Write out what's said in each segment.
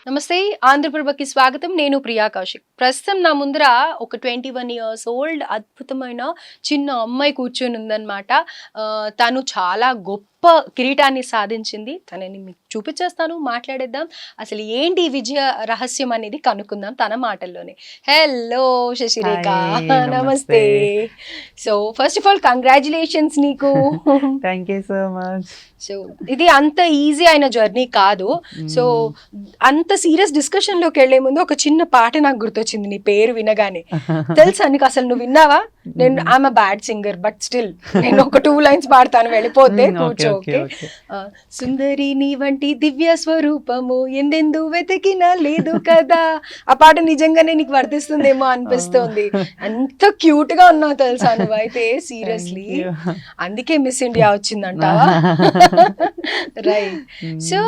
నమస్తే, ఆంధ్రప్రభకి స్వాగతం. నేను ప్రియా కౌశిక్. ప్రస్తుతం నా ముందర ఒక 21 years ఓల్డ్ అద్భుతమైన చిన్న అమ్మాయి కూర్చొని ఉందన్నమాట. తను చాలా గొప్ప కిరీటాన్ని సాధించింది. తనని మీకు చూపించేస్తాను, మాట్లాడేద్దాం. అసలు ఏంటి ఈ విజయ రహస్యం అనేది కనుక్కుందాం తన మాటల్లోనే. హలో శశిరేఖ, నమస్తే. So first of all congratulations నీకు. Thank you so much. So ఇది అంత ఈజీ అయిన జర్నీ కాదు. సో అంత సీరియస్ డిస్కషన్ లోకి వెళ్లే ముందు ఒక చిన్న పాట నాకు గుర్తొచ్చింది నీ పేరు వినగానే. తెలుసా నీకు? అసలు నువ్వు విన్నావా? నేను I'm a bad singer but still నేను ఒక 2 lines పాడతాను, వెళ్ళిపోతే కూర్చో. ఓకే. సుందరి నీ వంటి దివ్య స్వరూపము ఎందెందు వెతికినా లేదు కదా. ఆ పాట నిజంగానే నీకు వర్తిస్తుందేమో అనిపిస్తోంది. అంత క్యూట్ గా ఉన్నావు తెలుసా నువ్వైతే, సీరియస్లీ. అందుకే మిస్ ఇండియా వచ్చిందంటావా? రైట్. సో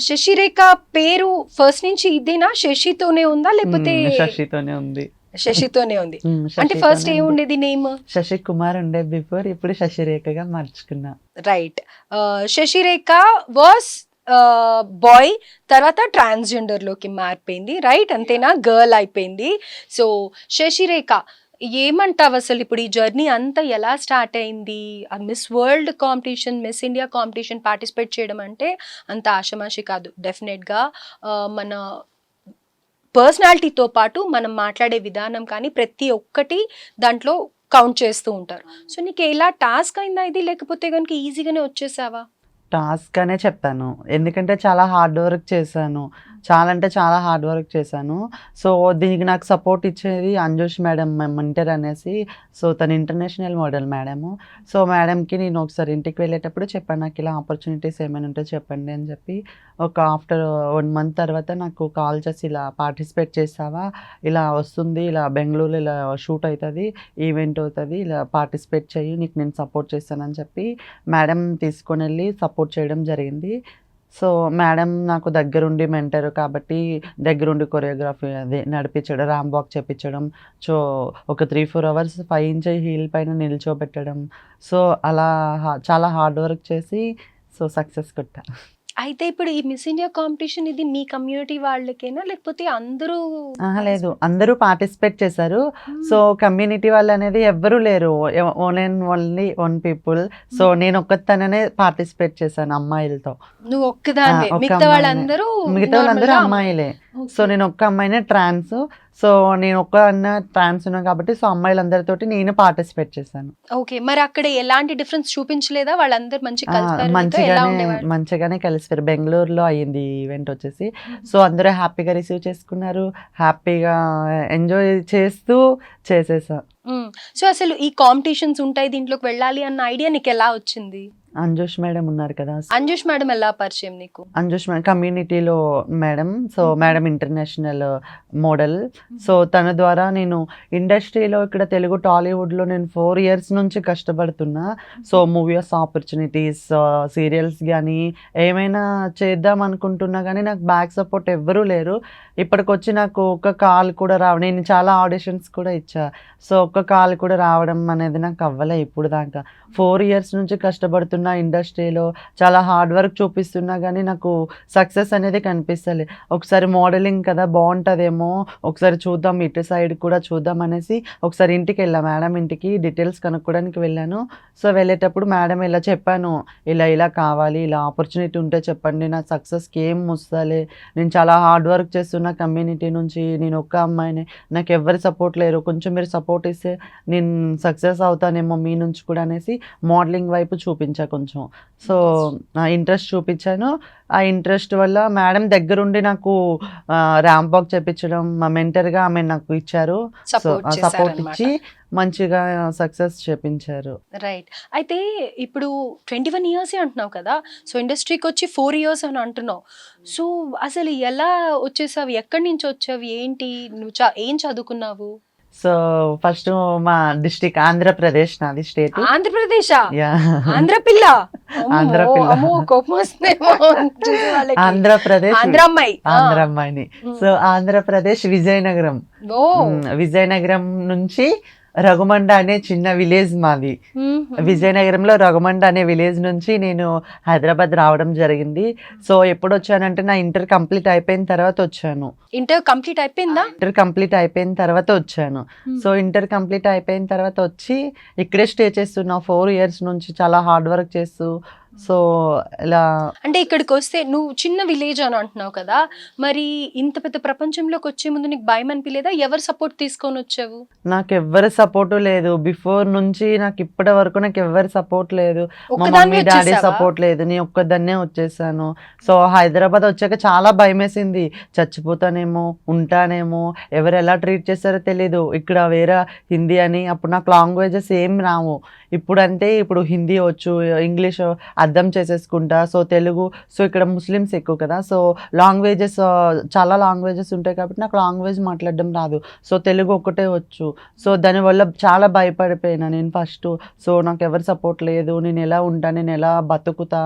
శశిరేఖ పేరు ఫస్ట్ నుంచి ఇదేనా, శశితోనే ఉందా లేకపోతే? శశితోనే ఉంది. శశితోనే ఉంది. అంటే ఫస్ట్ ఏ ఉండేది నేమ్? శశి కుమార్ ఉండే బిఫోర్, ఇప్పుడు శశిరేఖగా మార్చుకున్నా. రైట్. శశిరేఖ వాస్ బాయ్, తర్వాత ట్రాన్స్జెండర్ లోకి మారిపోయింది, రైట్? అంతేనా? గర్ల్ అయిపోయింది. సో శశిరేఖ ఏమంటావు అసలు ఇప్పుడు ఈ జర్నీ అంతా ఎలా స్టార్ట్ అయింది? ఆ miss world competition, miss India competition participate చేయడం అంటే అంత ఆషమాషి కాదు. డెఫినెట్గా మన పర్సనాలిటీతో పాటు మనం మాట్లాడే విధానం కానీ ప్రతి ఒక్కటి దాంట్లో కౌంట్ చేస్తూ ఉంటారు. సో నీకు ఎలా టాస్క్ అయిందా ఇది, లేకపోతే కనుక ఈజీగానే వచ్చేసావా? టాస్క్ అనే చెప్తాను, ఎందుకంటే చాలా హార్డ్ వర్క్ చేశాను. చాలా అంటే చాలా హార్డ్ వర్క్ చేశాను. సో దీనికి నాకు సపోర్ట్ ఇచ్చేది అంజుష్ మేడం మెంటర్ అనేసి. సో తను ఇంటర్నేషనల్ మోడల్ మేడము. సో మేడంకి నేను ఒకసారి ఇంటికి వెళ్ళేటప్పుడు చెప్పాను, నాకు ఇలా ఆపర్చునిటీస్ ఏమైనా ఉంటే చెప్పండి అని చెప్పి. ఒక ఆఫ్టర్ 1 month తర్వాత నాకు కాల్ చేసి, ఇలా పార్టిసిపేట్ చేస్తావా, ఇలా వస్తుంది, ఇలా బెంగళూరులో ఇలా షూట్ అవుతుంది, ఈవెంట్ అవుతుంది, ఇలా పార్టిసిపేట్ చెయ్యి, నీకు నేను సపోర్ట్ చేస్తానని చెప్పి మేడం తీసుకొని వెళ్ళి సపోర్ట్ చేయడం జరిగింది. సో మేడం నాకు దగ్గరుండి మెంటర్ కాబట్టి దగ్గరుండి కొరియోగ్రఫీ అదే నడిపించడం, ర్యాంప్ వాక్ చేపించడం. సో ఒక 3-4 hours 5 inch హీల్ పైన నిల్చోబెట్టడం. సో అలా చాలా హార్డ్ వర్క్ చేసి సో సక్సెస్ కొట్టా. అయితే ఇప్పుడు ఈ మిస్ ఇండియా కాంపిటీషన్ ఇది మీ కమ్యూనిటీ వాళ్ళకేనా, లేకపోతే అందరూ? లేదు, అందరూ పార్టిసిపేట్ చేశారు. సో కమ్యూనిటీ వాళ్ళు అనేది ఎవ్వరూ లేరు, ఓన్లీ 1 people. సో నేను ఒక్కతననే పార్టిసిపేట్ చేశాను అమ్మాయిలతో. నువ్వు ఒక్కదాన్ని, మిగతా వాళ్ళందరూ అమ్మాయిలే. సో నేను ఒక్క అమ్మాయినే ట్రాన్స్. సో నేను ఒక్క అన్న ట్రాన్స్ ఉన్నాను కాబట్టి సో అమ్మాయిలందరితోటి నేను పార్టిసిపేట్ చేశాను. ఓకే. మరి అక్కడ ఎలాంటి డిఫరెన్స్ చూపించలేదా? వాళ్ళందరూ మంచిగానే కలిసిపోయారు. బెంగళూరులో అయ్యింది ఈవెంట్ వచ్చేసి. సో అందరూ హ్యాపీగా రిసీవ్ చేసుకున్నారు, హ్యాపీగా ఎంజాయ్ చేస్తూ చేసేసా. సో అసలు ఈ కాంపిటీషన్స్ ఉంటాయి, దీంట్లోకి వెళ్ళాలి అన్న ఐడియా నీకు ఎలా వచ్చింది? అంజుష్ మేడం ఉన్నారు కదా. అంజుష్ మేడం ఎలా పరిచయం నీకు? అంజుష్ మేడం కమ్యూనిటీలో madam. So madam international model. So తన ద్వారా నేను ఇండస్ట్రీలో ఇక్కడ తెలుగు టాలీవుడ్లో నేను 4 years నుంచి కష్టపడుతున్నా. సో మూవీస్ ఆపర్చునిటీస్, సీరియల్స్ కానీ ఏమైనా చేద్దాం అనుకుంటున్నా కానీ నాకు బ్యాక్ సపోర్ట్ ఎవ్వరూ లేరు. ఇప్పటికొచ్చి నాకు ఒక కాల్ కూడా నేను చాలా ఆడిషన్స్ కూడా ఇచ్చా. సో ఒక్క కాల్ కూడా రావడం అనేది నాకు అవ్వలే ఇప్పుడు దాకా. 4 years నుంచి కష్టపడుతున్నా ఇండస్ట్రీలో, చాలా హార్డ్ వర్క్ చూపిస్తున్నా కానీ నాకు సక్సెస్ అనేది కనిపిస్తలే. ఒకసారి మోడలింగ్ కదా బాగుంటుందేమో, ఒకసారి చూద్దాం, ఇటు సైడ్ కూడా చూద్దాం అనేసి ఒకసారి ఇంటికి వెళ్ళాను, మేడం ఇంటికి డీటెయిల్స్ కనుక్కోవడానికి వెళ్ళాను. సో వెళ్ళేటప్పుడు మేడం ఇలా చెప్పాను, ఇలా కావాలి, ఇలా ఆపర్చునిటీ ఉంటే చెప్పండి, నా సక్సెస్కి ఏం వస్తలే, నేను చాలా హార్డ్ వర్క్ చేస్తున్నా కమ్యూనిటీ నుంచి, నేను ఒక్క అమ్మాయిని, నాకు ఎవరి సపోర్ట్ లేరు, కొంచెం మీరు సపోర్ట్ ఇస్తే నేను సక్సెస్ అవుతానేమో మీ నుంచి కూడా అనేసి మోడలింగ్ వైపు చూపించా కొంచెం. సో ఇంట్రెస్ట్ చూపించాను. ఆ ఇంట్రెస్ట్ వల్ల మేడం దగ్గరుండి నాకు ర్యాంప్ వాక్ చేపించడం, మా మెంటర్గా ఆమె నాకు ఇచ్చారు. సో సపోర్ట్ ఇచ్చి మంచిగా సక్సెస్ చేపించారు. రైట్. అయితే ఇప్పుడు 21 years అంటున్నావు కదా. సో ఇండస్ట్రీకి వచ్చి 4 years అని అంటున్నావు. సో అసలు ఎలా వచ్చేసావు, ఎక్కడి నుంచి వచ్చావు, ఏంటి, నువ్వు ఏం చదువుకున్నావు? సో ఫస్ట్ మా డిస్ట్రిక్ట్ ఆంధ్రప్రదేశ్, నాది స్టేట్. ఆంధ్రప్రదేశ్? ఆంధ్రపిల్ల? ఆంధ్రప్రదేశ్, ఆంధ్రమ్మాయి, ఆంధ్రమ్మాయిని. సో ఆంధ్రప్రదేశ్ విజయనగరం. విజయనగరం నుంచి రఘుమండ అనే చిన్న విలేజ్ మాది. విజయనగరంలో రఘుమండ అనే విలేజ్ నుంచి నేను హైదరాబాద్ రావడం జరిగింది. సో ఎప్పుడు వచ్చానంటే నా ఇంటర్ కంప్లీట్ అయిపోయిన తర్వాత వచ్చాను. ఇంటర్ కంప్లీట్ అయిపోయిందా? ఇంటర్ కంప్లీట్ అయిపోయిన తర్వాత వచ్చాను. సో ఇంటర్ కంప్లీట్ అయిపోయిన తర్వాత వచ్చి ఇక్కడే స్టే చేస్తున్నా 4 years నుంచి, చాలా హార్డ్ వర్క్ చేస్తూ. సో ఇలా అంటే ఇక్కడికి వస్తే నువ్వు చిన్న విలేజ్ అని అంటున్నావు కదా, మరి ఇంత పెద్ద ప్రపంచంలోకి వచ్చే ముందు నీకు భయం అనిపించలేదా? ఎవరు సపోర్ట్ తీసుకొని వచ్చావు? నాకు ఎవ్వరి సపోర్టు లేదు. బిఫోర్ నుంచి నాకు ఇప్పటి వరకు నాకు ఎవ్వరి సపోర్ట్ లేదు. మా ఒక్కదానివే మమ్మీ డాడీ వచ్చేసావా? సపోర్ట్ లేదు. నేను ఒక్కదాన్నే వచ్చేసాను. సో హైదరాబాద్ వచ్చాక చాలా భయం వేసింది. చచ్చిపోతానేమో, ఉంటానేమో, ఎవరు ఎలా ట్రీట్ చేస్తారో తెలీదు. ఇక్కడ వేరే హిందీ అని, అప్పుడు నాకు లాంగ్వేజెస్ ఏం రావు. ఇప్పుడు హిందీ వచ్చు, ఇంగ్లీష్ అర్థం చేసేసుకుంటా. సో తెలుగు, సో ఇక్కడ ముస్లిమ్స్ ఎక్కువ కదా, సో లాంగ్వేజెస్ చాలా లాంగ్వేజెస్ ఉంటాయి కాబట్టి నాకు లాంగ్వేజ్ మాట్లాడడం రాదు. సో తెలుగు ఒక్కటే వచ్చు. సో దానివల్ల చాలా భయపడిపోయినా నేను ఫస్ట్. సో నాకు ఎవరు సపోర్ట్ లేదు. నేను ఎలా ఉంటా, నేను ఎలా బతుకుతా,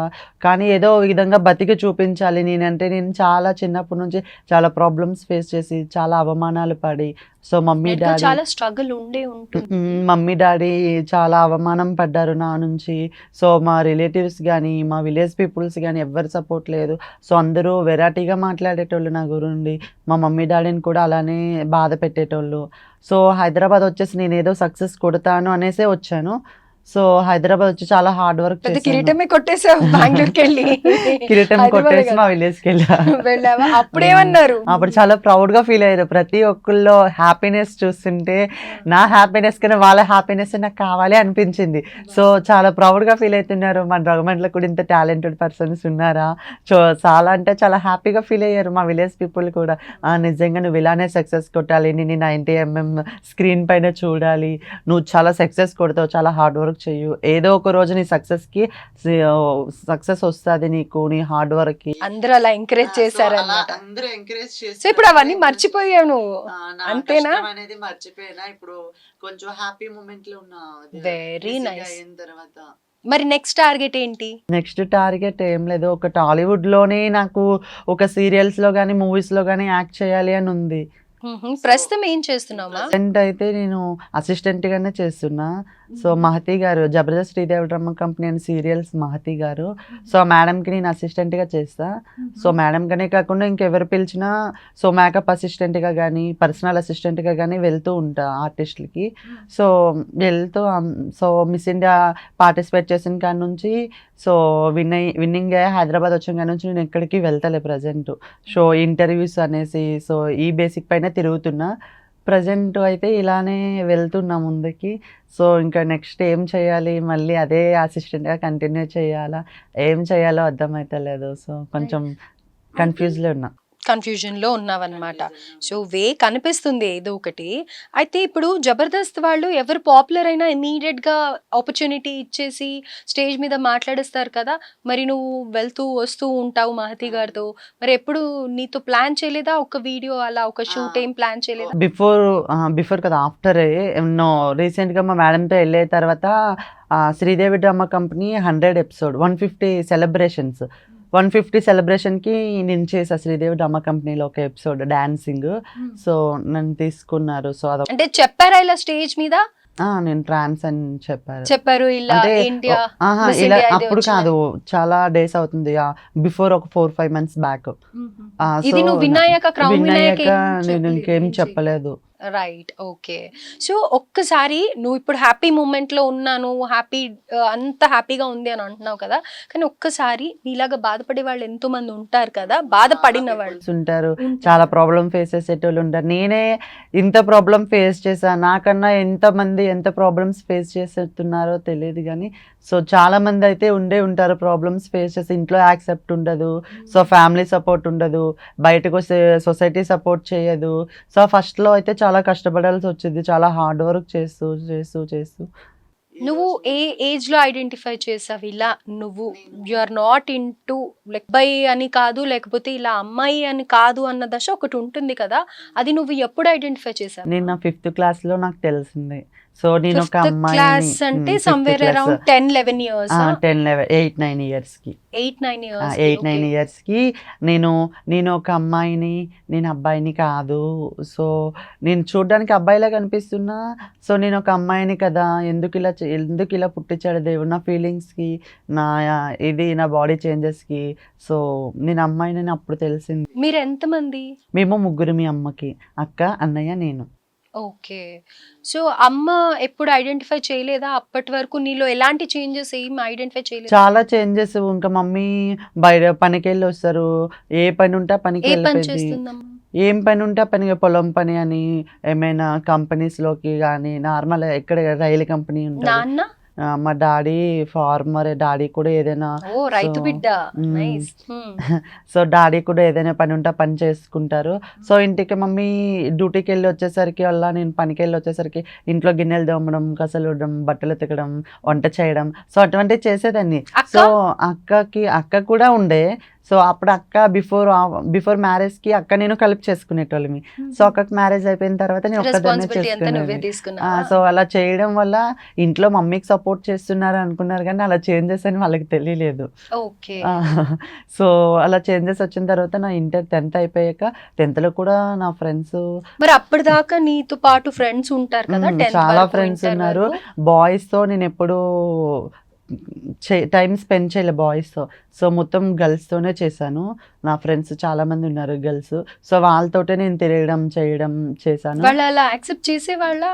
కానీ ఏదో విధంగా బతికి చూపించాలి. నేను చాలా చిన్నప్పటి నుంచి చాలా ప్రాబ్లమ్స్ ఫేస్ చేసి, చాలా అవమానాలు పడి, సో మమ్మీ నీతో డాడీ చాలా స్ట్రగుల్ ఉండే ఉంటుంది. మమ్మీ డాడీ చాలా అవమానం పడ్డారు నా నుంచి. సో మా రిలేటివ్స్ కానీ, మా విలేజ్ పీపుల్స్ కానీ ఎవ్వరు సపోర్ట్ లేదు. సో అందరూ వెరైటీగా మాట్లాడేటోళ్ళు నా గురించి. మా మమ్మీ డాడీని కూడా అలానే బాధ పెట్టేటోళ్ళు. సో హైదరాబాద్ వచ్చేసి నేను ఏదో సక్సెస్ కొడతాను అనేసే వచ్చాను. సో హైదరాబాద్ వచ్చి చాలా హార్డ్ వర్క్ పెద్ద చేశాను. కిరీటమే కొట్టేసావు బెంగళూరుకి వెళ్ళి. కిరీటం హైదరాబాద్ కొట్టేసి కదా. మా విలేజ్కి వెళ్ళా. వెళ్ళావా? అప్పుడేమన్నారు? అప్పుడు చాలా ప్రౌడ్ గా ఫీల్ అయ్యారు. ప్రతి ఒక్కళ్ళు హ్యాపీనెస్ చూస్తుంటే నా హ్యాపీనెస్ కన్నా వాళ్ళ హ్యాపీనెస్ నాకు కావాలి అనిపించింది. సో చాలా ప్రౌడ్ గా ఫీల్ అవుతున్నారు. మన రఘుమండలో కూడా ఇంత టాలెంటెడ్ పర్సన్స్ ఉన్నారా. సో చాలా అంటే చాలా హ్యాపీగా ఫీల్ అయ్యారు మా విలేజ్ పీపుల్ కూడా. నిజంగా నువ్వు ఇలానే సక్సెస్ కొట్టాలి, నేను 90mm స్క్రీన్ పైన చూడాలి, నువ్వు చాలా సక్సెస్ కొడతావు, చాలా హార్డ్ వర్క్ చెయ్యు, ఏదో ఒక రోజు నీ సక్సెస్ వస్తుంది నీకు, నీ హార్డ్ వర్క్ కి. అందరూ అలా ఎంకరేజ్ చేశారన్నమాట. అందరూ ఎంకరేజ్ చేశారు. సో ఇప్పుడు అవన్నీ మర్చిపోయావు నువ్వు, అంతేనా? అనేది మర్చిపోయినా. ఇప్పుడు కొంచెం హ్యాపీ మూమెంట్ లో ఉన్నా. Very nice. అయిన తర్వాత మరి నెక్స్ట్ టార్గెట్ ఏంటి? నెక్స్ట్ టార్గెట్ ఏం లేదు. ఒక టాలీవుడ్ లోనే నాకు ఒక సీరియల్స్ లో కానీ, మూవీస్ లో కానీ యాక్ట్ చేయాలి అని ఉంది. ప్రస్తుతం ఏం చేస్తున్నావా? ప్రజెంట్ అయితే నేను అసిస్టెంట్ గానే చేస్తున్నా. సో మహతి గారు, Jabardasth Sridevi drama company and serials Mahathi గారు, సో మేడంకి నేను అసిస్టెంట్గా చేస్తా. సో మేడం కనే కాకుండా ఇంకెవరు పిలిచినా, సో మేకప్ అసిస్టెంట్గా కానీ, పర్సనల్ అసిస్టెంట్గా కానీ వెళ్తూ ఉంటా ఆర్టిస్టులకి. సో వెళ్తూ సో మిస్ ఇండియా పార్టిసిపేట్ చేసిన కాడ నుంచి, సో విన్నింగ్ హైదరాబాద్ వచ్చిన కాడ నుంచి నేను ఎక్కడికి వెళ్తలే ప్రజెంట్. సో ఇంటర్వ్యూస్ అనేసి, సో ఈ బేసిక్ పైన తిరుగుతున్నా. ప్రజెంట్ అయితే ఇలానే వెళ్తున్నా ముందుకి. సో ఇంకా నెక్స్ట్ ఏం చేయాలి, మళ్ళీ అదే అసిస్టెంట్గా కంటిన్యూ చేయాలా, ఏం చేయాలో అర్థమవుతలేదు. సో కొంచెం కన్ఫ్యూజ్లో ఉన్నా. కన్ఫ్యూజన్ లో ఉన్నావన్నమాట. సో కనిపిస్తుంది ఏదో ఒకటి. అయితే ఇప్పుడు జబర్దస్త్ వాళ్ళు ఎవరు పాపులర్ అయినా ఇమీడియట్ గా ఆపర్చునిటీ ఇచ్చేసి స్టేజ్ మీద మాట్లాడిస్తారు కదా, మరి నువ్వు వెళ్తూ వస్తూ ఉంటావు మహతి గారితో, మరి ఎప్పుడు నీతో ప్లాన్ చేయలేదా ఒక వీడియో అలా, ఒక షూట్ ఏం ప్లాన్ చేయలేదా? బిఫోర్ కదా, ఆఫ్టరే రీసెంట్గా మా మేడంతో వెళ్ళే తర్వాత Sridevi drama company 100 episode 150 celebrations 150 సెలబ్రేషన్కి నేను చేసా శ్రీదేవి డ్రామా కంపెనీలో ఒక ఎపిసోడ్ డాన్సింగ్. సో నన్ను తీసుకున్నారు. సో అదొక అంటే చెప్పారా ఇలా స్టేజ్ మీద? నేను ట్రాన్స్ అని చెప్పారు ఇలా అంటే ఇండియా Miss ఇలా India ఇది అప్పుడు వచ్చింది. కాదు, చాలా డేస్ అవుతుంది. బిఫోర్ ఒక 4-5 months బ్యాక్. ఇది నువ్వు వినాయక క్రౌన్ వినాయక నేను ఇంకేం చెప్పలేదు. Right, okay. సో ఒక్కసారి నువ్వు ఇప్పుడు హ్యాపీ మూమెంట్ లో ఉన్నాను, హ్యాపీ అంత హ్యాపీగా ఉంది అని అంటున్నావు కదా, కానీ ఒక్కసారి నీలాగా బాధపడే వాళ్ళు ఎంతో మంది ఉంటారు కదా, బాధపడిన వాళ్ళు ఉంటారు, చాలా ప్రాబ్లం ఫేస్ చేసేటోళ్ళు ఉంటారు. నేనే ఇంత ప్రాబ్లం ఫేస్ చేశాను, నాకన్నా ఎంత ప్రాబ్లమ్స్ ఫేస్ చేస్తున్నారో తెలియదు కానీ, సో చాలా మంది అయితే ఉంటారు ప్రాబ్లమ్స్ ఫేస్ చేసి. ఇంట్లో యాక్సెప్ట్ ఉండదు, సో ఫ్యామిలీ సపోర్ట్ ఉండదు, బయటకు వస్తే సొసైటీ సపోర్ట్ చేయదు. సో ఫస్ట్లో అయితే చాలా కష్టపడాల్సి వచ్చింది, చాలా హార్డ్ వర్క్ చేస్తూ. నువ్వు ఏ ఏజ్ లో ఐడెంటిఫై చేసావు ఇలా నువ్వు you are not into like అబ్బాయి అని కాదు, లేకపోతే ఇలా అమ్మాయి అని కాదు అన్న దశ ఒకటి ఉంటుంది కదా, అది నువ్వు ఎప్పుడు ఐడెంటిఫై చేసావు? నేను నా 5th క్లాస్లో నాకు తెలిసింది. సో నేను ఒక ఫిఫ్త్ అమ్మాయిని క్లాస్ అంటే సమ్వేర్ అరౌండ్ 10-11 ఇయర్స్ 8-9 ఇయర్స్కి 8-9 ఇయర్స్ 8-9 ఇయర్స్కి నేను ఒక అమ్మాయిని, నేను అబ్బాయిని కాదు. సో నేను చూడడానికి అబ్బాయిలా కనిపిస్తున్నా, సో నేను ఒక అమ్మాయిని కదా, ఎందుకు ఇలా పుట్టించాడు దేవుడు నా ఫీలింగ్స్కి, నా నా బాడీ చేంజెస్కి. సో నేను అమ్మాయిని అప్పుడు తెలిసింది. మీరు ఎంతమంది? మేము ముగ్గురు, మీ అమ్మకి అక్క, అన్నయ్య, నేను. ఓకే. సో అమ్మ ఎప్పుడు ఐడెంటిఫై చేయలేదా అప్పటి వరకు నీలో ఎలాంటి చేంజెస్ ఏం ఐడెంటిఫై చేయలేదు? చాలా చేంజెస్. ఇంకా మమ్మీ బయట పనికి వెళ్ళి వస్తారు, ఏ పని ఉంటే ఆ పనికి ఏ పని వెళ్ళిపోయింది. చేస్తుందమ్మా? ఏం పని ఉంటే ఆ పని, పొలం పని అని, ఏమైనా కంపెనీస్లోకి కానీ, నార్మల్ ఎక్కడ రైలు కంపెనీ ఉంటుంది. నాన్న మా డాడీ ఫార్మర్, డాడీ కూడా ఏదైనా, ఓ రైతు బిడ్డ. మ్మ్. నైస్. సో డాడీ కూడా ఏదైనా పని ఉంటే ఆ పని చేసుకుంటారు. సో ఇంటికి మమ్మీ డ్యూటీకి వెళ్ళి వచ్చేసరికి వల్ల నేను పనికి వెళ్ళి వచ్చేసరికి ఇంట్లో గిన్నెలు తోమడం, కసలు ఊడడం, బట్టలు ఉతకడం, వంట చేయడం, సో అటువంటివి చేసేదాన్ని. అక్క? సో అక్క కూడా ఉండే. సో అప్పుడు అక్క బిఫోర్ మ్యారేజ్కి అక్క నేను కలిపి చేసుకునేటోళ్ళమి. సో అక్కకి మ్యారేజ్ అయిపోయిన తర్వాత నేను ఒక్కదాన్నే రెస్పాన్సిబిలిటీ అంతా నువ్వే చేసుకునేది. తీసుకున్నా. సో అలా చేయడం వల్ల ఇంట్లో మమ్మీకి సపోర్ట్ చేస్తున్నారు అనుకున్నారు, కానీ అలా చేంజెస్ అని వాళ్ళకి తెలియలేదు. ఓకే. సో అలా చేంజెస్ వచ్చిన తర్వాత నా ఇంటర్ 10th అయిపోయాక 10th కూడా నా ఫ్రెండ్స్, మరి అప్పటిదాకా నీతో పాటు ఫ్రెండ్స్ ఉంటారు కదా, 10th చాలా వరకు, ఫ్రెండ్స్ ఇంటర్ ఉన్నారు. వరకు. బాయ్స్తో నేను ఎప్పుడు టైం స్పెండ్ చేయలే బాయ్స్తో. సో మొత్తం గర్ల్స్తోనే చేశాను. నా ఫ్రెండ్స్ చాలా మంది ఉన్నారు గర్ల్స్. సో వాళ్ళతోటే నేను తిరగడం చేయడం చేశాను. వాళ్ళు అలా యాక్సెప్ట్ చేసేవాళ్ళ?